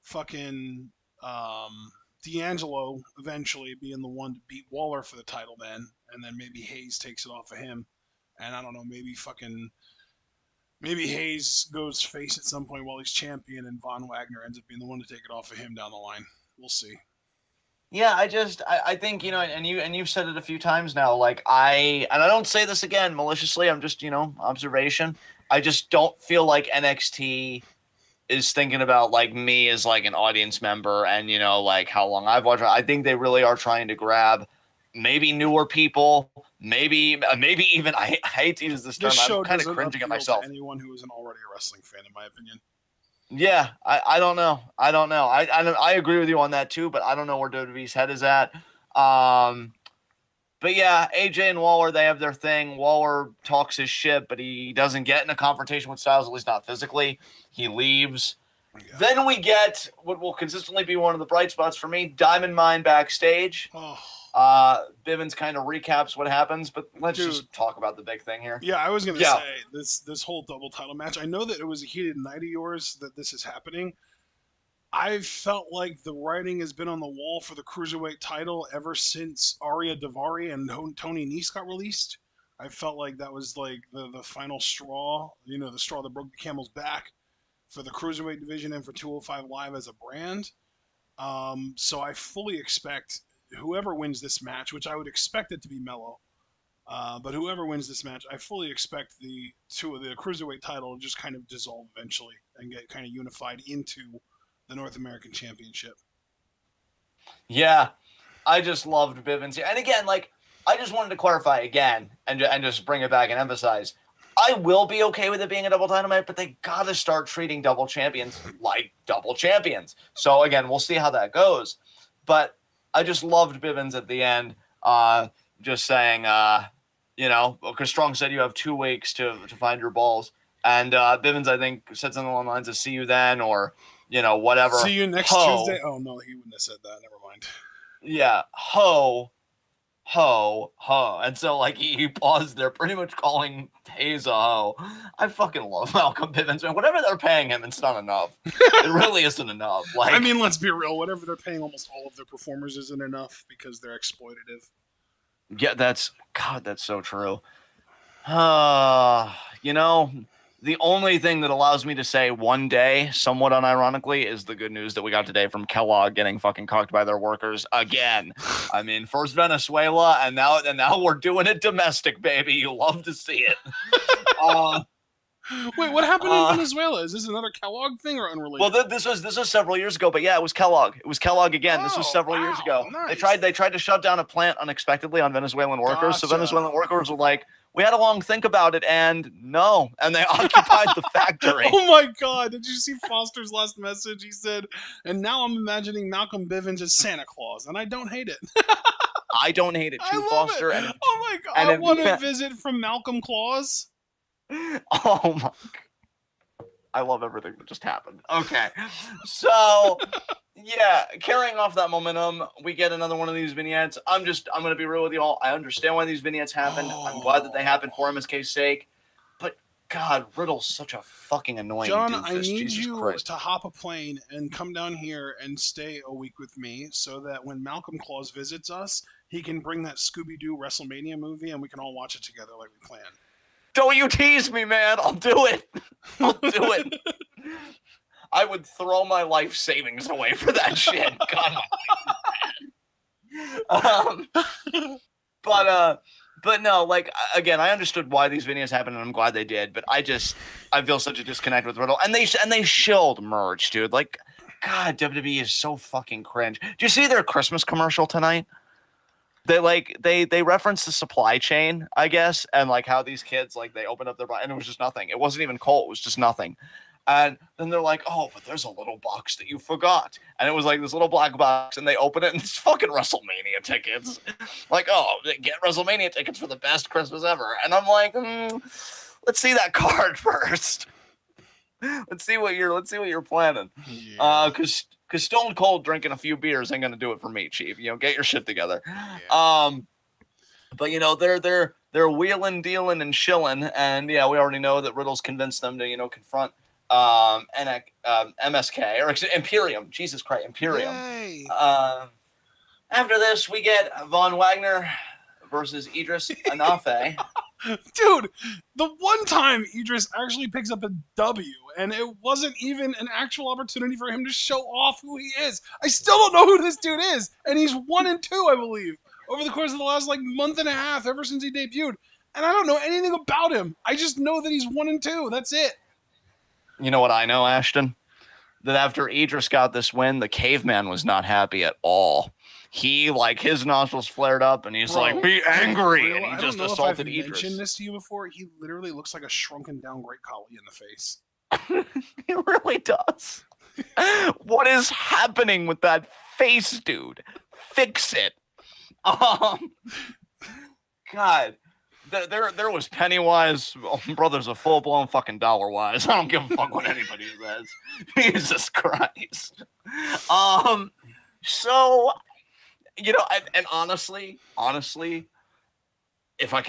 Speaker 2: fucking D'Angelo eventually being the one to beat Waller for the title then, and then maybe Hayes takes it off of him. And I don't know, Maybe Hayes goes face at some point while he's champion, and Von Wagner ends up being the one to take it off of him down the line. We'll see.
Speaker 1: Yeah, I think, and you've said it a few times now. Like I don't say this again maliciously. I'm just, observation. I just don't feel like NXT is thinking about like me as like an audience member and like how long I've watched. I think they really are trying to grab maybe newer people. Maybe even I hate to use this term. I'm kind of cringing at myself.
Speaker 2: Anyone who isn't already a wrestling fan, in my opinion.
Speaker 1: Yeah, I don't know. I agree with you on that too, but I don't know where WWE's head is at. But yeah, AJ and Waller, they have their thing. Waller talks his shit, but he doesn't get in a confrontation with Styles, at least not physically. He leaves. Yeah. Then we get what will consistently be one of the bright spots for me, Diamond Mine backstage.
Speaker 2: Oh.
Speaker 1: Bivens kind of recaps what happens, but let's just talk about the big thing here.
Speaker 2: Yeah, I was going to say, this whole double title match, I know that it was a heated night of yours that this is happening. I've felt like the writing has been on the wall for the Cruiserweight title ever since Arya Daivari and Tony Nese got released. I felt like that was like the final straw, the straw that broke the camel's back for the Cruiserweight division and for 205 Live as a brand. So I fully expect whoever wins this match, which I would expect it to be Mello, But whoever wins this match, I fully expect the cruiserweight title to just kind of dissolve eventually and get kind of unified into the North American Championship.
Speaker 1: Yeah, I just loved Bivens here. And again, like, I just wanted to clarify again and just bring it back and emphasize, I will be okay with it being a double dynamite, but they got to start treating double champions like double champions. So again, we'll see how that goes. But I just loved Bivens at the end, just saying, because Strong said you have 2 weeks to find your balls. And Bivens, I think, said something along the lines of "see you then," or whatever.
Speaker 2: See you next Tuesday. Oh no, he wouldn't have said that. Never mind.
Speaker 1: Yeah, ho, ho. And so, like, he paused there, pretty much calling Hayes a hoe. I fucking love Malcolm Bivens, man. Whatever they're paying him, it's not enough. It really isn't enough. Like,
Speaker 2: I mean, let's be real. Whatever they're paying almost all of their performers isn't enough because they're exploitative.
Speaker 1: Yeah, that's so true. The only thing that allows me to say one day, somewhat unironically, is the good news that we got today from Kellogg getting fucking cocked by their workers again. I mean, first Venezuela, and now we're doing it domestic, baby. You love to see it.
Speaker 2: Wait, what happened in Venezuela? Is this another Kellogg thing or unrelated?
Speaker 1: Well, this was several years ago, but yeah, it was Kellogg. It was Kellogg again. This was several years ago.
Speaker 2: Nice.
Speaker 1: They tried to shut down a plant unexpectedly on Venezuelan workers.
Speaker 2: Gotcha.
Speaker 1: So Venezuelan workers were like, we had a long think about it, and no, and they occupied the factory.
Speaker 2: Oh my God! Did you see Foster's last message? He said, "And now I'm imagining Malcolm Bivens as Santa Claus, and I don't hate it."
Speaker 1: I don't hate it too, Foster.
Speaker 2: It.
Speaker 1: And,
Speaker 2: oh my God! I want a visit from Malcolm Claus.
Speaker 1: Oh my! I love everything that just happened. Okay, so yeah, carrying off that momentum, we get another one of these vignettes. I'm gonna be real with you all. I understand why these vignettes happened. I'm glad that they happened for MSK's sake. But God, Riddle's such a fucking annoying
Speaker 2: John,
Speaker 1: doofus.
Speaker 2: I need
Speaker 1: Jesus
Speaker 2: you
Speaker 1: Christ.
Speaker 2: to hop a plane and come down here and stay a week with me so that when Malcolm Claus visits us, he can bring that Scooby-Doo WrestleMania movie and we can all watch it together like we planned.
Speaker 1: Don't you tease me, man. I'll do it. I'll do it. I would throw my life savings away for that shit. God, but no, like, again, I understood why these videos happened, and I'm glad they did. But I feel such a disconnect with Riddle, and they shilled merch, dude. Like, God, WWE is so fucking cringe. Do you see their Christmas commercial tonight? They referenced the supply chain, I guess, and like how these kids, like, they opened up their box and it was just nothing. It wasn't even cold. It was just nothing. And then they're like, oh, but there's a little box that you forgot. And it was like this little black box, and they open it, and it's fucking WrestleMania tickets. Like, oh, get WrestleMania tickets for the best Christmas ever. And I'm like, let's see that card first. Let's see what you're planning.
Speaker 2: Yeah.
Speaker 1: Because Stone Cold drinking a few beers ain't gonna do it for me, Chief. Get your shit together.
Speaker 2: Yeah.
Speaker 1: But they're wheeling, dealing, and shilling, and yeah, we already know that Riddle's convinced them to confront MSK or Imperium. Jesus Christ, Imperium. After this, we get Von Wagner versus Idris Anafe.
Speaker 2: Dude, the one time Idris actually picks up a W, and it wasn't even an actual opportunity for him to show off who he is. I still don't know who this dude is, and he's 1-2, I believe, over the course of the last month and a half, ever since he debuted. And I don't know anything about him. I just know that he's 1-2. That's it.
Speaker 1: You know what I know, Ashton? That after Idris got this win, the caveman was not happy at all. He, his nostrils flared up, and he's like, be angry, and he just assaulted Idris.
Speaker 2: I've mentioned this to you before. He literally looks like a shrunken down Great Khali in the face.
Speaker 1: He really does. What is happening with that face, dude? Fix it. God. There was Pennywise. Oh, brother's a full-blown fucking dollar-wise. I don't give a fuck what anybody says. Jesus Christ. So, and honestly, if I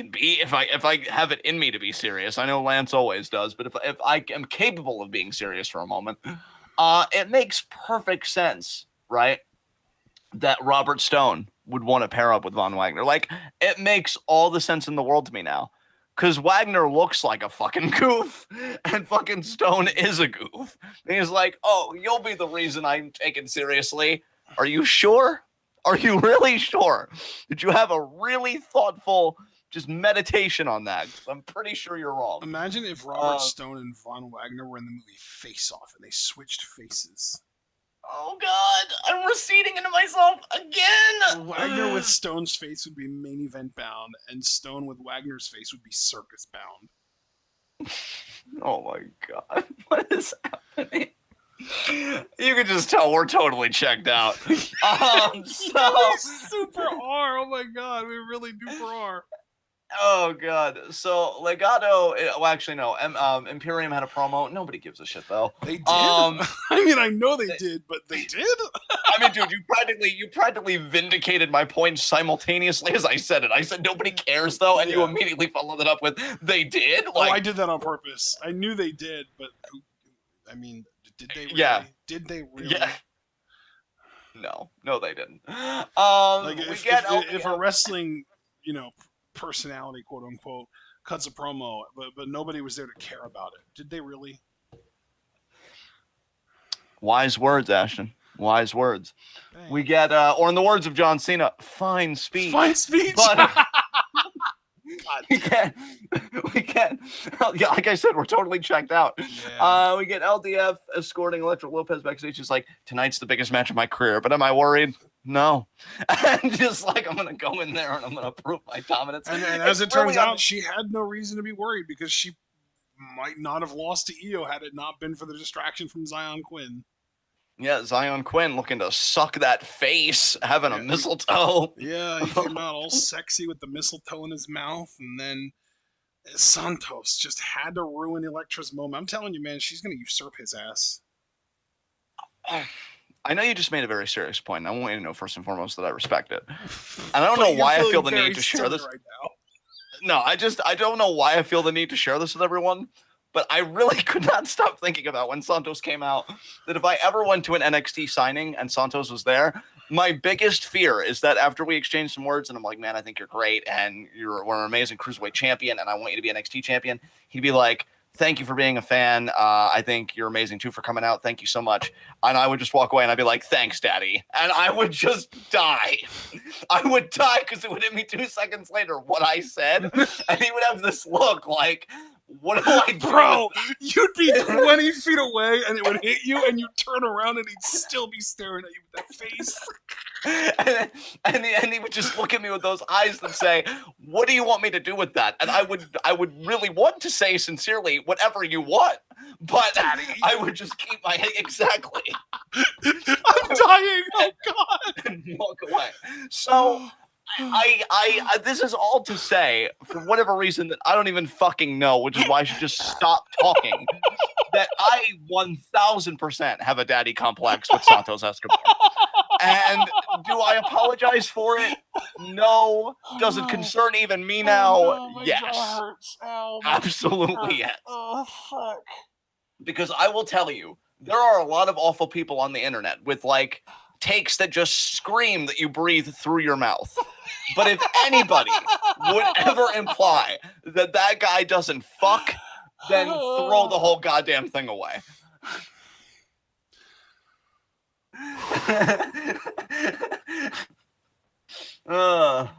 Speaker 1: have it in me to be serious, I know Lance always does, but if I am capable of being serious for a moment, it makes perfect sense, right? That Robert Stone would want to pair up with Von Wagner. It makes all the sense in the world to me now. Because Wagner looks like a fucking goof, and fucking Stone is a goof. And he's like, oh, you'll be the reason I'm taken seriously. Are you sure? Are you really sure? Did you have a really thoughtful, just meditation on that. I'm pretty sure you're wrong.
Speaker 2: Imagine if Robert Stone and Von Wagner were in the movie Face Off and they switched faces.
Speaker 1: Oh God, I'm receding into myself again.
Speaker 2: Wagner with Stone's face would be main event bound, and Stone with Wagner's face would be circus bound.
Speaker 1: Oh my God, what is happening? You can just tell we're totally checked out. So
Speaker 2: super are. Oh my God, we really duper are.
Speaker 1: Oh God. So Legato. Well, actually, no. Imperium had a promo. Nobody gives a shit though.
Speaker 2: They did. I mean, I know they did, but they did.
Speaker 1: I mean, dude, you practically vindicated my point simultaneously as I said it. I said nobody cares though, and you immediately followed it up with they did.
Speaker 2: Like, I did that on purpose. I knew they did, but I mean, did they really?
Speaker 1: Yeah.
Speaker 2: Did they really?
Speaker 1: Yeah. No, they didn't.
Speaker 2: Like if a wrestling, personality, quote unquote, cuts a promo, but nobody was there to care about it. Did they really?
Speaker 1: Wise words, Ashton. Wise words.
Speaker 2: Dang.
Speaker 1: We get, or in the words of John Cena, fine speech.
Speaker 2: Fine speech.
Speaker 1: But we can't. Yeah, like I said, we're totally checked out.
Speaker 2: Yeah.
Speaker 1: We get LDF escorting Electra Lopez backstage. She's like, tonight's the biggest match of my career, but am I worried? No. And just like, I'm going to go in there and I'm going to prove my dominance.
Speaker 2: And as it turns out, she had no reason to be worried because she might not have lost to Io had it not been for the distraction from Zion Quinn.
Speaker 1: Yeah, Zion Quinn looking to suck that face, having a mistletoe.
Speaker 2: Yeah, he came out all sexy with the mistletoe in his mouth, and then Santos just had to ruin Elektra's moment. I'm telling you, man, she's going to usurp his ass.
Speaker 1: I know you just made a very serious point. And I want you to know first and foremost that I respect it. And I don't know why I feel the need to share this
Speaker 2: right now.
Speaker 1: No, I don't know why I feel the need to share this with everyone. But I really could not stop thinking about when Santos came out that if I ever went to an NXT signing and Santos was there, my biggest fear is that after we exchange some words and I'm like, man, I think you're great and we're an amazing cruiserweight champion and I want you to be NXT champion, he'd be like, thank you for being a fan. I think you're amazing too for coming out. Thank you so much. And I would just walk away and I'd be like, thanks, Daddy. And I would just die. I would die because it would hit me 2 seconds later what I said. And he would have this look like, what do I do?
Speaker 2: Bro, you'd be 20 feet away and it would hit you and you'd turn around and he'd still be staring at you with that face.
Speaker 1: and he would just look at me with those eyes and say, what do you want me to do with that? And I would really want to say sincerely, whatever you want. But Daddy, I would just keep my head exactly.
Speaker 2: I'm dying. Oh God.
Speaker 1: And walk away. So I this is all to say, for whatever reason that I don't even fucking know, which is why I should just stop talking, that I 1000% have a daddy complex with Santos Escobar. And do I apologize for it? No. Does it concern even me now?
Speaker 2: Oh, no,
Speaker 1: yes.
Speaker 2: Absolutely
Speaker 1: yes.
Speaker 2: Oh, fuck.
Speaker 1: Because I will tell you, there are a lot of awful people on the internet with like takes that just scream that you breathe through your mouth. But if anybody would ever imply that that guy doesn't fuck, then throw the whole goddamn thing away.
Speaker 2: Oh,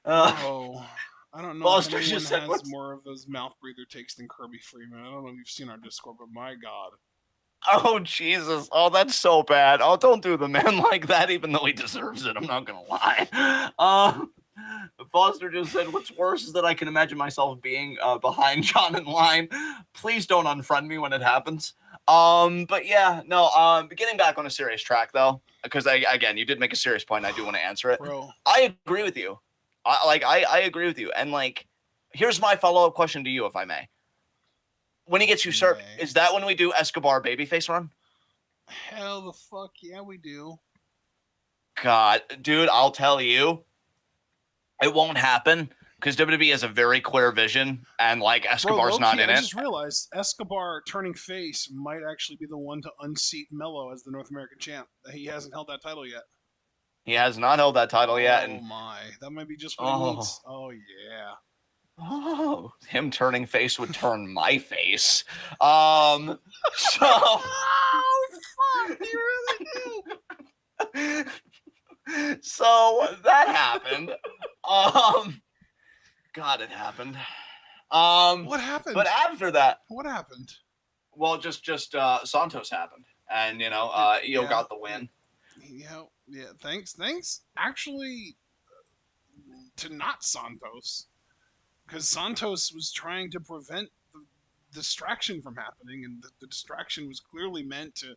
Speaker 2: I don't know
Speaker 1: Foster
Speaker 2: if anyone
Speaker 1: just said,
Speaker 2: has
Speaker 1: "What's-"
Speaker 2: more of those mouth breather takes than Kirby Freeman. I don't know if you've seen our Discord, but my God.
Speaker 1: Oh, Jesus. Oh, that's so bad. Oh, don't do the man like that, even though he deserves it. I'm not going to lie. Foster just said, what's worse is that I can imagine myself being behind John in line. Please don't unfriend me when it happens. But yeah, no, getting back on a serious track, though, because, again, you did make a serious point, and I do want to answer it.
Speaker 2: Bro.
Speaker 1: I agree with you. I agree with you. And, like, here's my follow-up question to you, if I may. When he gets usurped, is that when we do Escobar babyface run?
Speaker 2: Hell the fuck yeah, we do.
Speaker 1: God, dude, I'll tell you, it won't happen because WWE has a very clear vision, and like Escobar's not in it.
Speaker 2: I just realized Escobar turning face might actually be the one to unseat Mello as the North American champ. He hasn't held that title yet.
Speaker 1: He has not held that title yet.
Speaker 2: Oh my, that might be just what he needs. Oh yeah.
Speaker 1: Oh, him turning face would turn my face. So.
Speaker 2: Oh fuck! You really do.
Speaker 1: So that happened. God, it happened.
Speaker 2: What happened?
Speaker 1: But after that,
Speaker 2: What happened?
Speaker 1: well, just Santos happened, and Io got the win.
Speaker 2: Yeah. Thanks. Actually, to not Santos, because Santos was trying to prevent the distraction from happening, and the distraction was clearly meant to,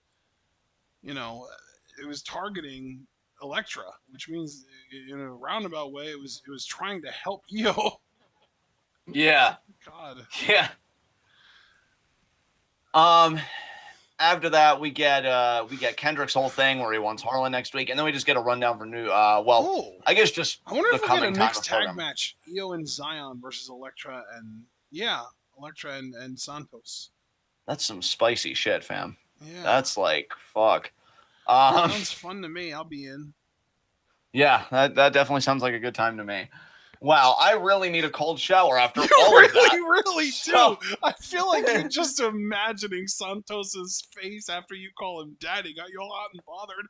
Speaker 2: it was targeting Elektra, which means in a roundabout way, it was trying to help Io.
Speaker 1: Yeah,
Speaker 2: God.
Speaker 1: yeah. Um, After that, we get Kendrick's whole thing where he wants Harlan next week, and then we just get a rundown for new.
Speaker 2: Oh,
Speaker 1: I guess just
Speaker 2: I wonder
Speaker 1: the
Speaker 2: if we'll get a
Speaker 1: coming time
Speaker 2: mixed
Speaker 1: of
Speaker 2: tag
Speaker 1: program.
Speaker 2: match: Io and Zion versus Elektra and Santos.
Speaker 1: That's some spicy shit, fam.
Speaker 2: Yeah,
Speaker 1: That's like fuck.
Speaker 2: sounds fun to me. I'll be in.
Speaker 1: Yeah, that definitely sounds like a good time to me. Wow, I really need a cold shower after
Speaker 2: You
Speaker 1: all of that.
Speaker 2: really
Speaker 1: So,
Speaker 2: do. I feel like you're just imagining Santos's face after you call him daddy got you all hot and bothered.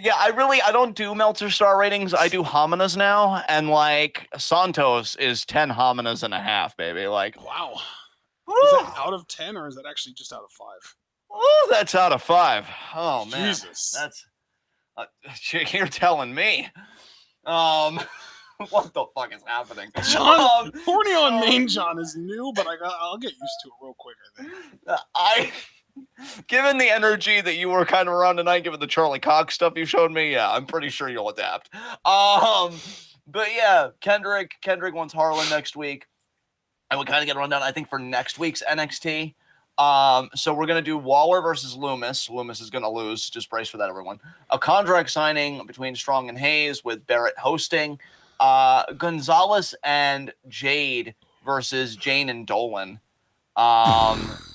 Speaker 1: yeah, I don't do Meltzer star ratings. I do hominas now, and like Santos is 10 hominas and a half, baby. Like,
Speaker 2: Wow.
Speaker 1: woo,
Speaker 2: Is that out of 10 or is that actually just out of 5?
Speaker 1: woo, that's out of 5. Oh man,
Speaker 2: Jesus.
Speaker 1: that's you're telling me. Um, what the fuck is happening?
Speaker 2: John, horny on main John is new, but I'll get used to it real quick, I think.
Speaker 1: Given the energy that you were kind of around tonight, given the Charlie Cox stuff you showed me, yeah, I'm pretty sure you'll adapt. But yeah, Kendrick wants Harlan next week, and we kind of get a rundown, I think, for next week's NXT. So we're gonna do Waller versus Loomis. Loomis is gonna lose. Just brace for that, everyone. A contract signing between Strong and Hayes with Barrett hosting. Gonzalez and Jade versus Jane and Dolan.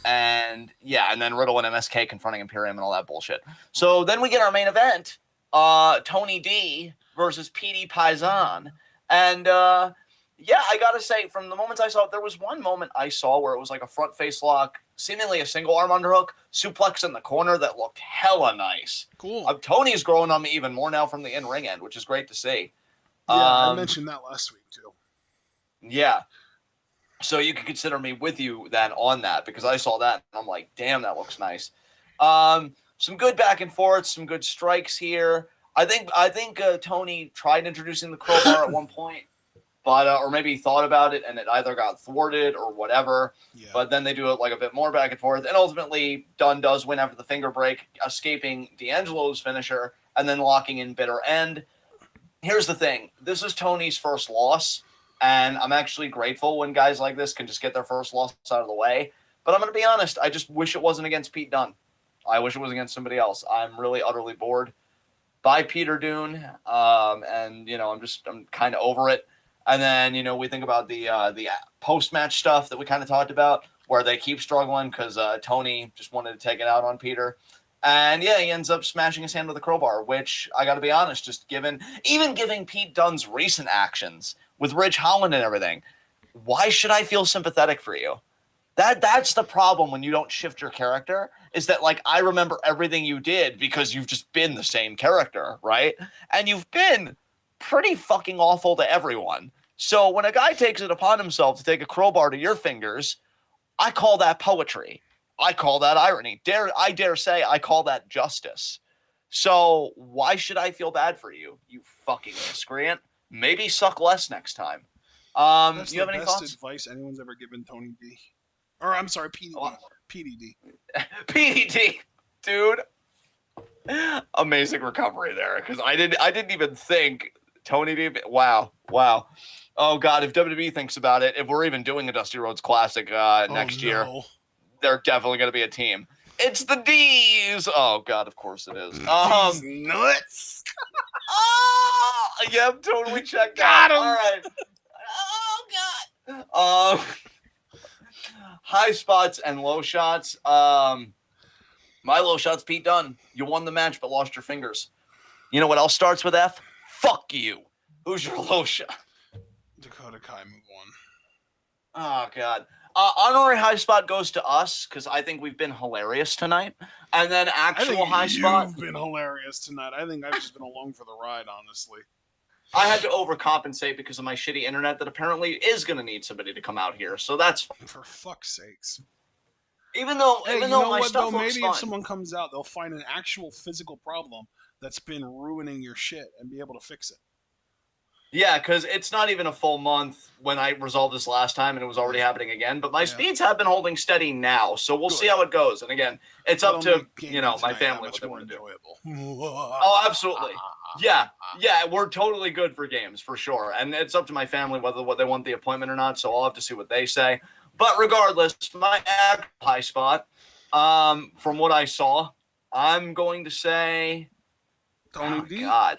Speaker 1: And then Riddle and MSK confronting Imperium and all that bullshit. So then we get our main event, Tony D versus PD Paisan. And I gotta say, from the moments I saw it, there was one moment I saw where it was like a front face lock, seemingly a single arm underhook, suplex in the corner that looked hella nice.
Speaker 2: Cool.
Speaker 1: Tony's growing on me even more now from the in-ring end, which is great to see.
Speaker 2: Yeah, I mentioned that last week too.
Speaker 1: Yeah. So you can consider me with you then on that, because I saw that and I'm like, damn, that looks nice. Some good back and forth, some good strikes here. I think Tony tried introducing the crowbar at one point, but or maybe he thought about it and it either got thwarted or whatever.
Speaker 2: Yeah.
Speaker 1: But then they do it like a bit more back and forth, and ultimately Dunn does win after the finger break, escaping D'Angelo's finisher and then locking in bitter end. Here's the thing: this is Tony's first loss. And I'm actually grateful when guys like this can just get their first loss out of the way. But I'm going to be honest, I just wish it wasn't against Pete Dunne. I wish it was against somebody else. I'm really utterly bored by Peter Dunne. I'm kind of over it. And then, we think about the post-match stuff that we kind of talked about, where they keep struggling because Tony just wanted to take it out on Peter. And yeah, he ends up smashing his hand with a crowbar, which I got to be honest, just giving Pete Dunne's recent actions with Ridge Holland and everything, why should I feel sympathetic for you? That's the problem when you don't shift your character, is that like I remember everything you did because you've just been the same character, right? And you've been pretty fucking awful to everyone. So when a guy takes it upon himself to take a crowbar to your fingers, I call that poetry. I call that irony. I dare say I call that justice. So why should I feel bad for you, you fucking miscreant? Maybe suck less next time.
Speaker 2: That's
Speaker 1: you have any thoughts?
Speaker 2: Best advice anyone's ever given Tony D. Or I'm sorry, PDD.
Speaker 1: Oh.
Speaker 2: PDD.
Speaker 1: PDD, dude. Amazing recovery there, because I didn't even think Tony D. Wow. Oh god, if WWE thinks about it, if we're even doing a Dusty Rhodes Classic next year, they're definitely going to be a team. It's the D's. Oh god, of course it is.
Speaker 2: These nuts.
Speaker 1: Oh, yep, totally checked
Speaker 2: Got
Speaker 1: out.
Speaker 2: him.
Speaker 1: All right. Oh god. High spots and low shots. My low shot's Pete Dunne. You won the match but lost your fingers. You know what else starts with F? Fuck you. Who's your low shot?
Speaker 2: Dakota Kai, move on.
Speaker 1: Oh god. Honorary high spot goes to us because I think we've been hilarious tonight. And then actual high spot.
Speaker 2: You've been hilarious tonight. I think I've just been along for the ride, honestly.
Speaker 1: I had to overcompensate because of my shitty internet that apparently is going to need somebody to come out here. So that's
Speaker 2: For fuck's sakes.
Speaker 1: even though
Speaker 2: Hey,
Speaker 1: even
Speaker 2: you
Speaker 1: though
Speaker 2: know
Speaker 1: my
Speaker 2: what though?
Speaker 1: stuff looks
Speaker 2: Maybe if
Speaker 1: fine.
Speaker 2: someone comes out, they'll find an actual physical problem that's been ruining your shit and be able to fix it.
Speaker 1: Yeah, because it's not even a full month when I resolved this last time and it was already happening again. But my speeds have been holding steady now, so we'll see how it goes. And again, it's up to my family what they want to do. Oh, absolutely. Yeah, we're totally good for games for sure, and it's up to my family whether they want the appointment or not. So I'll have to see what they say. But regardless, my high spot, from what I saw, I'm going to say,
Speaker 2: Tony D.
Speaker 1: God.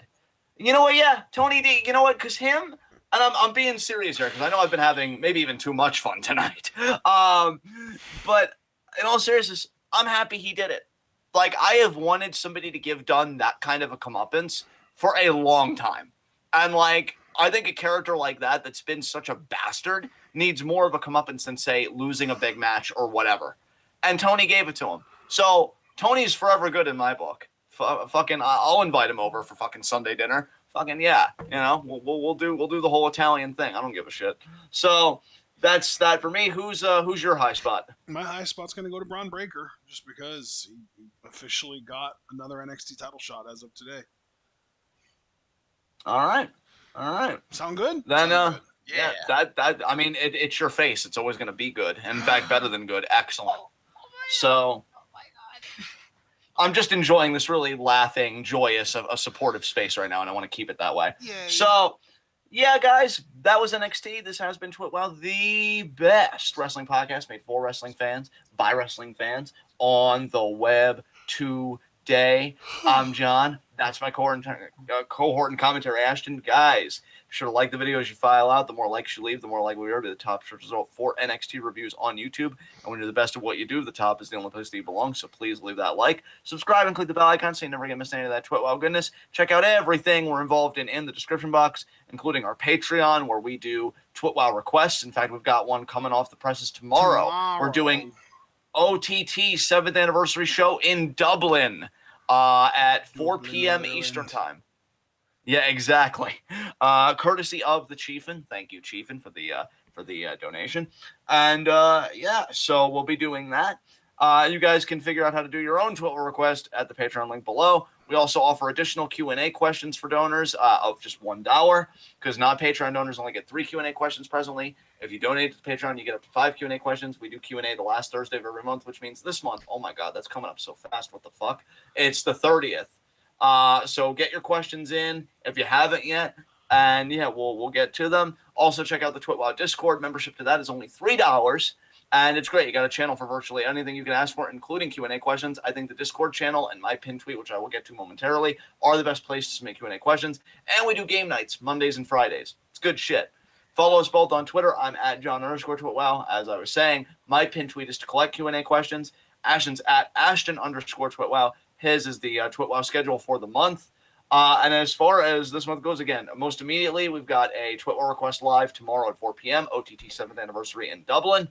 Speaker 1: You know what? Yeah, Tony D. You know what? Because him, and I'm being serious here because I know I've been having maybe even too much fun tonight. But in all seriousness, I'm happy he did it. Like, I have wanted somebody to give Dunn that kind of a comeuppance for a long time. And, like, I think a character like that that's been such a bastard needs more of a comeuppance than, say, losing a big match or whatever. And Tony gave it to him. So, Tony's forever good in my book. Fucking, I'll invite him over for fucking Sunday dinner. Fucking yeah, we'll do the whole Italian thing. I don't give a shit. So that's that for me. Who's your high spot?
Speaker 2: My high spot's gonna go to Braun Breaker just because he officially got another NXT title shot as of today.
Speaker 1: All right.
Speaker 2: Sound good?
Speaker 1: Then
Speaker 2: Sound good.
Speaker 1: Yeah. That I mean it's your face. It's always gonna be good. In fact, better than good. Excellent. So I'm just enjoying this really laughing, joyous, a supportive space right now, and I want to keep it that way.
Speaker 2: Yay.
Speaker 1: So, yeah, guys, that was NXT. This has been TWitWoW, the best wrestling podcast made for wrestling fans, by wrestling fans, on the web today. I'm John. That's my cohort and commentary, Ashton. Guys, be sure to like the video as you file out. The more likes you leave, the more likely we are to be the top search result for NXT reviews on YouTube. And when you're the best at what you do, the top is the only place that you belong. So please leave that like, subscribe, and click the bell icon so you never get missed any of that TWitWoW goodness. Check out everything we're involved in the description box, including our Patreon, where we do TWitWoW requests. In fact, we've got one coming off the presses tomorrow. We're doing OTT 7th anniversary show in Dublin at 4 p.m. Eastern time. Yeah, exactly. Courtesy of the Chiefin. Thank you, Chiefin, for the donation. And yeah, so we'll be doing that. You guys can figure out how to do your own TWitWoW request at the Patreon link below. We also offer additional Q&A questions for donors of just $1, because non-Patreon donors only get 3 Q&A questions presently. If you donate to the Patreon, you get up to 5 Q&A questions. We do Q&A the last Thursday of every month, which means this month, oh my God, that's coming up so fast. What the fuck? It's the 30th. So get your questions in if you haven't yet, and yeah, we'll get to them. Also, check out the TWitWoW Discord. Membership to that is only $3, and it's great. You got a channel for virtually anything you can ask for, including Q&A questions. I think the Discord channel and my pinned tweet, which I will get to momentarily, are the best places to make Q&A questions. And we do game nights Mondays and Fridays. It's good shit. Follow us both on Twitter. I'm at John_TWitWoW. As I was saying, my pinned tweet is to collect Q&A questions. Ashton's at Ashton_TWitWoW. His is the TWitWoW schedule for the month. And as far as this month goes, again, most immediately, we've got a TWitWoW request live tomorrow at 4 p.m., OTT 7th anniversary in Dublin.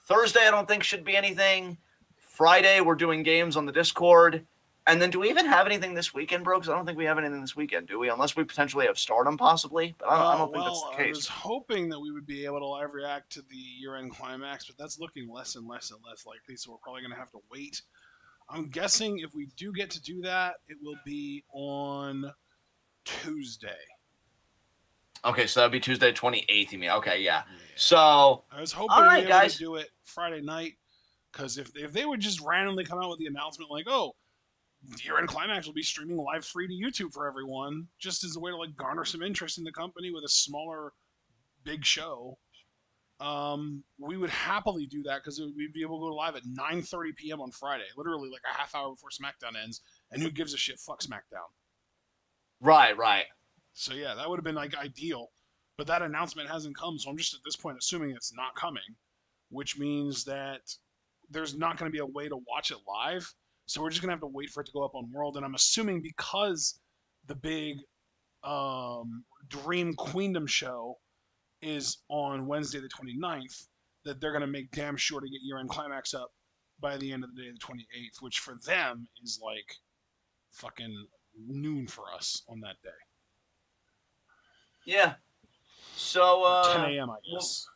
Speaker 1: Thursday, I don't think should be anything. Friday, we're doing games on the Discord. And then do we even have anything this weekend, bro? Because I don't think we have anything this weekend, do we? Unless we potentially have Stardom, possibly. But I don't think that's the case.
Speaker 2: I was hoping that we would be able to live react to the year-end climax, but that's looking less and less and less likely, so we're probably going to have to wait. I'm guessing if we do get to do that, it will be on Tuesday.
Speaker 1: Okay, so that would be Tuesday 28th, you mean? Okay, yeah. So,
Speaker 2: I was hoping we were able to do it Friday night, because if they would just randomly come out with the announcement like, oh, the year-end climax will be streaming live free to YouTube for everyone, just as a way to like garner some interest in the company with a smaller, big show, we would happily do that because we'd be able to go live at 9:30 p.m. on Friday, literally like a half hour before SmackDown ends. And who gives a shit? Fuck SmackDown.
Speaker 1: Right.
Speaker 2: So yeah, that would have been like ideal, but that announcement hasn't come. So I'm just at this point assuming it's not coming, which means that there's not going to be a way to watch it live. So we're just going to have to wait for it to go up on World. And I'm assuming because the big Dream Queendom show is on Wednesday the 29th, that they're going to make damn sure to get year-end climax up by the end of the day, the 28th, which for them is like fucking noon for us on that day.
Speaker 1: Yeah. So
Speaker 2: 10 a.m. I
Speaker 1: well,
Speaker 2: guess.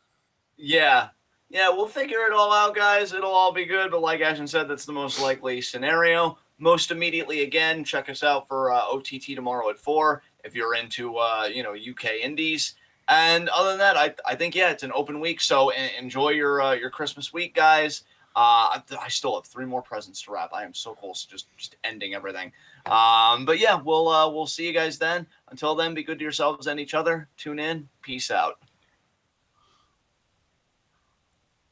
Speaker 1: yeah. Yeah, we'll figure it all out, guys. It'll all be good. But like Ashton said, that's the most likely scenario. Most immediately, again, check us out for OTT tomorrow at 4 if you're into, UK indies. And other than that, I think, yeah, it's an open week. So enjoy your Christmas week, guys. I still have 3 more presents to wrap. I am so close to just ending everything. But yeah, we'll see you guys then. Until then, be good to yourselves and each other. Tune in. Peace out.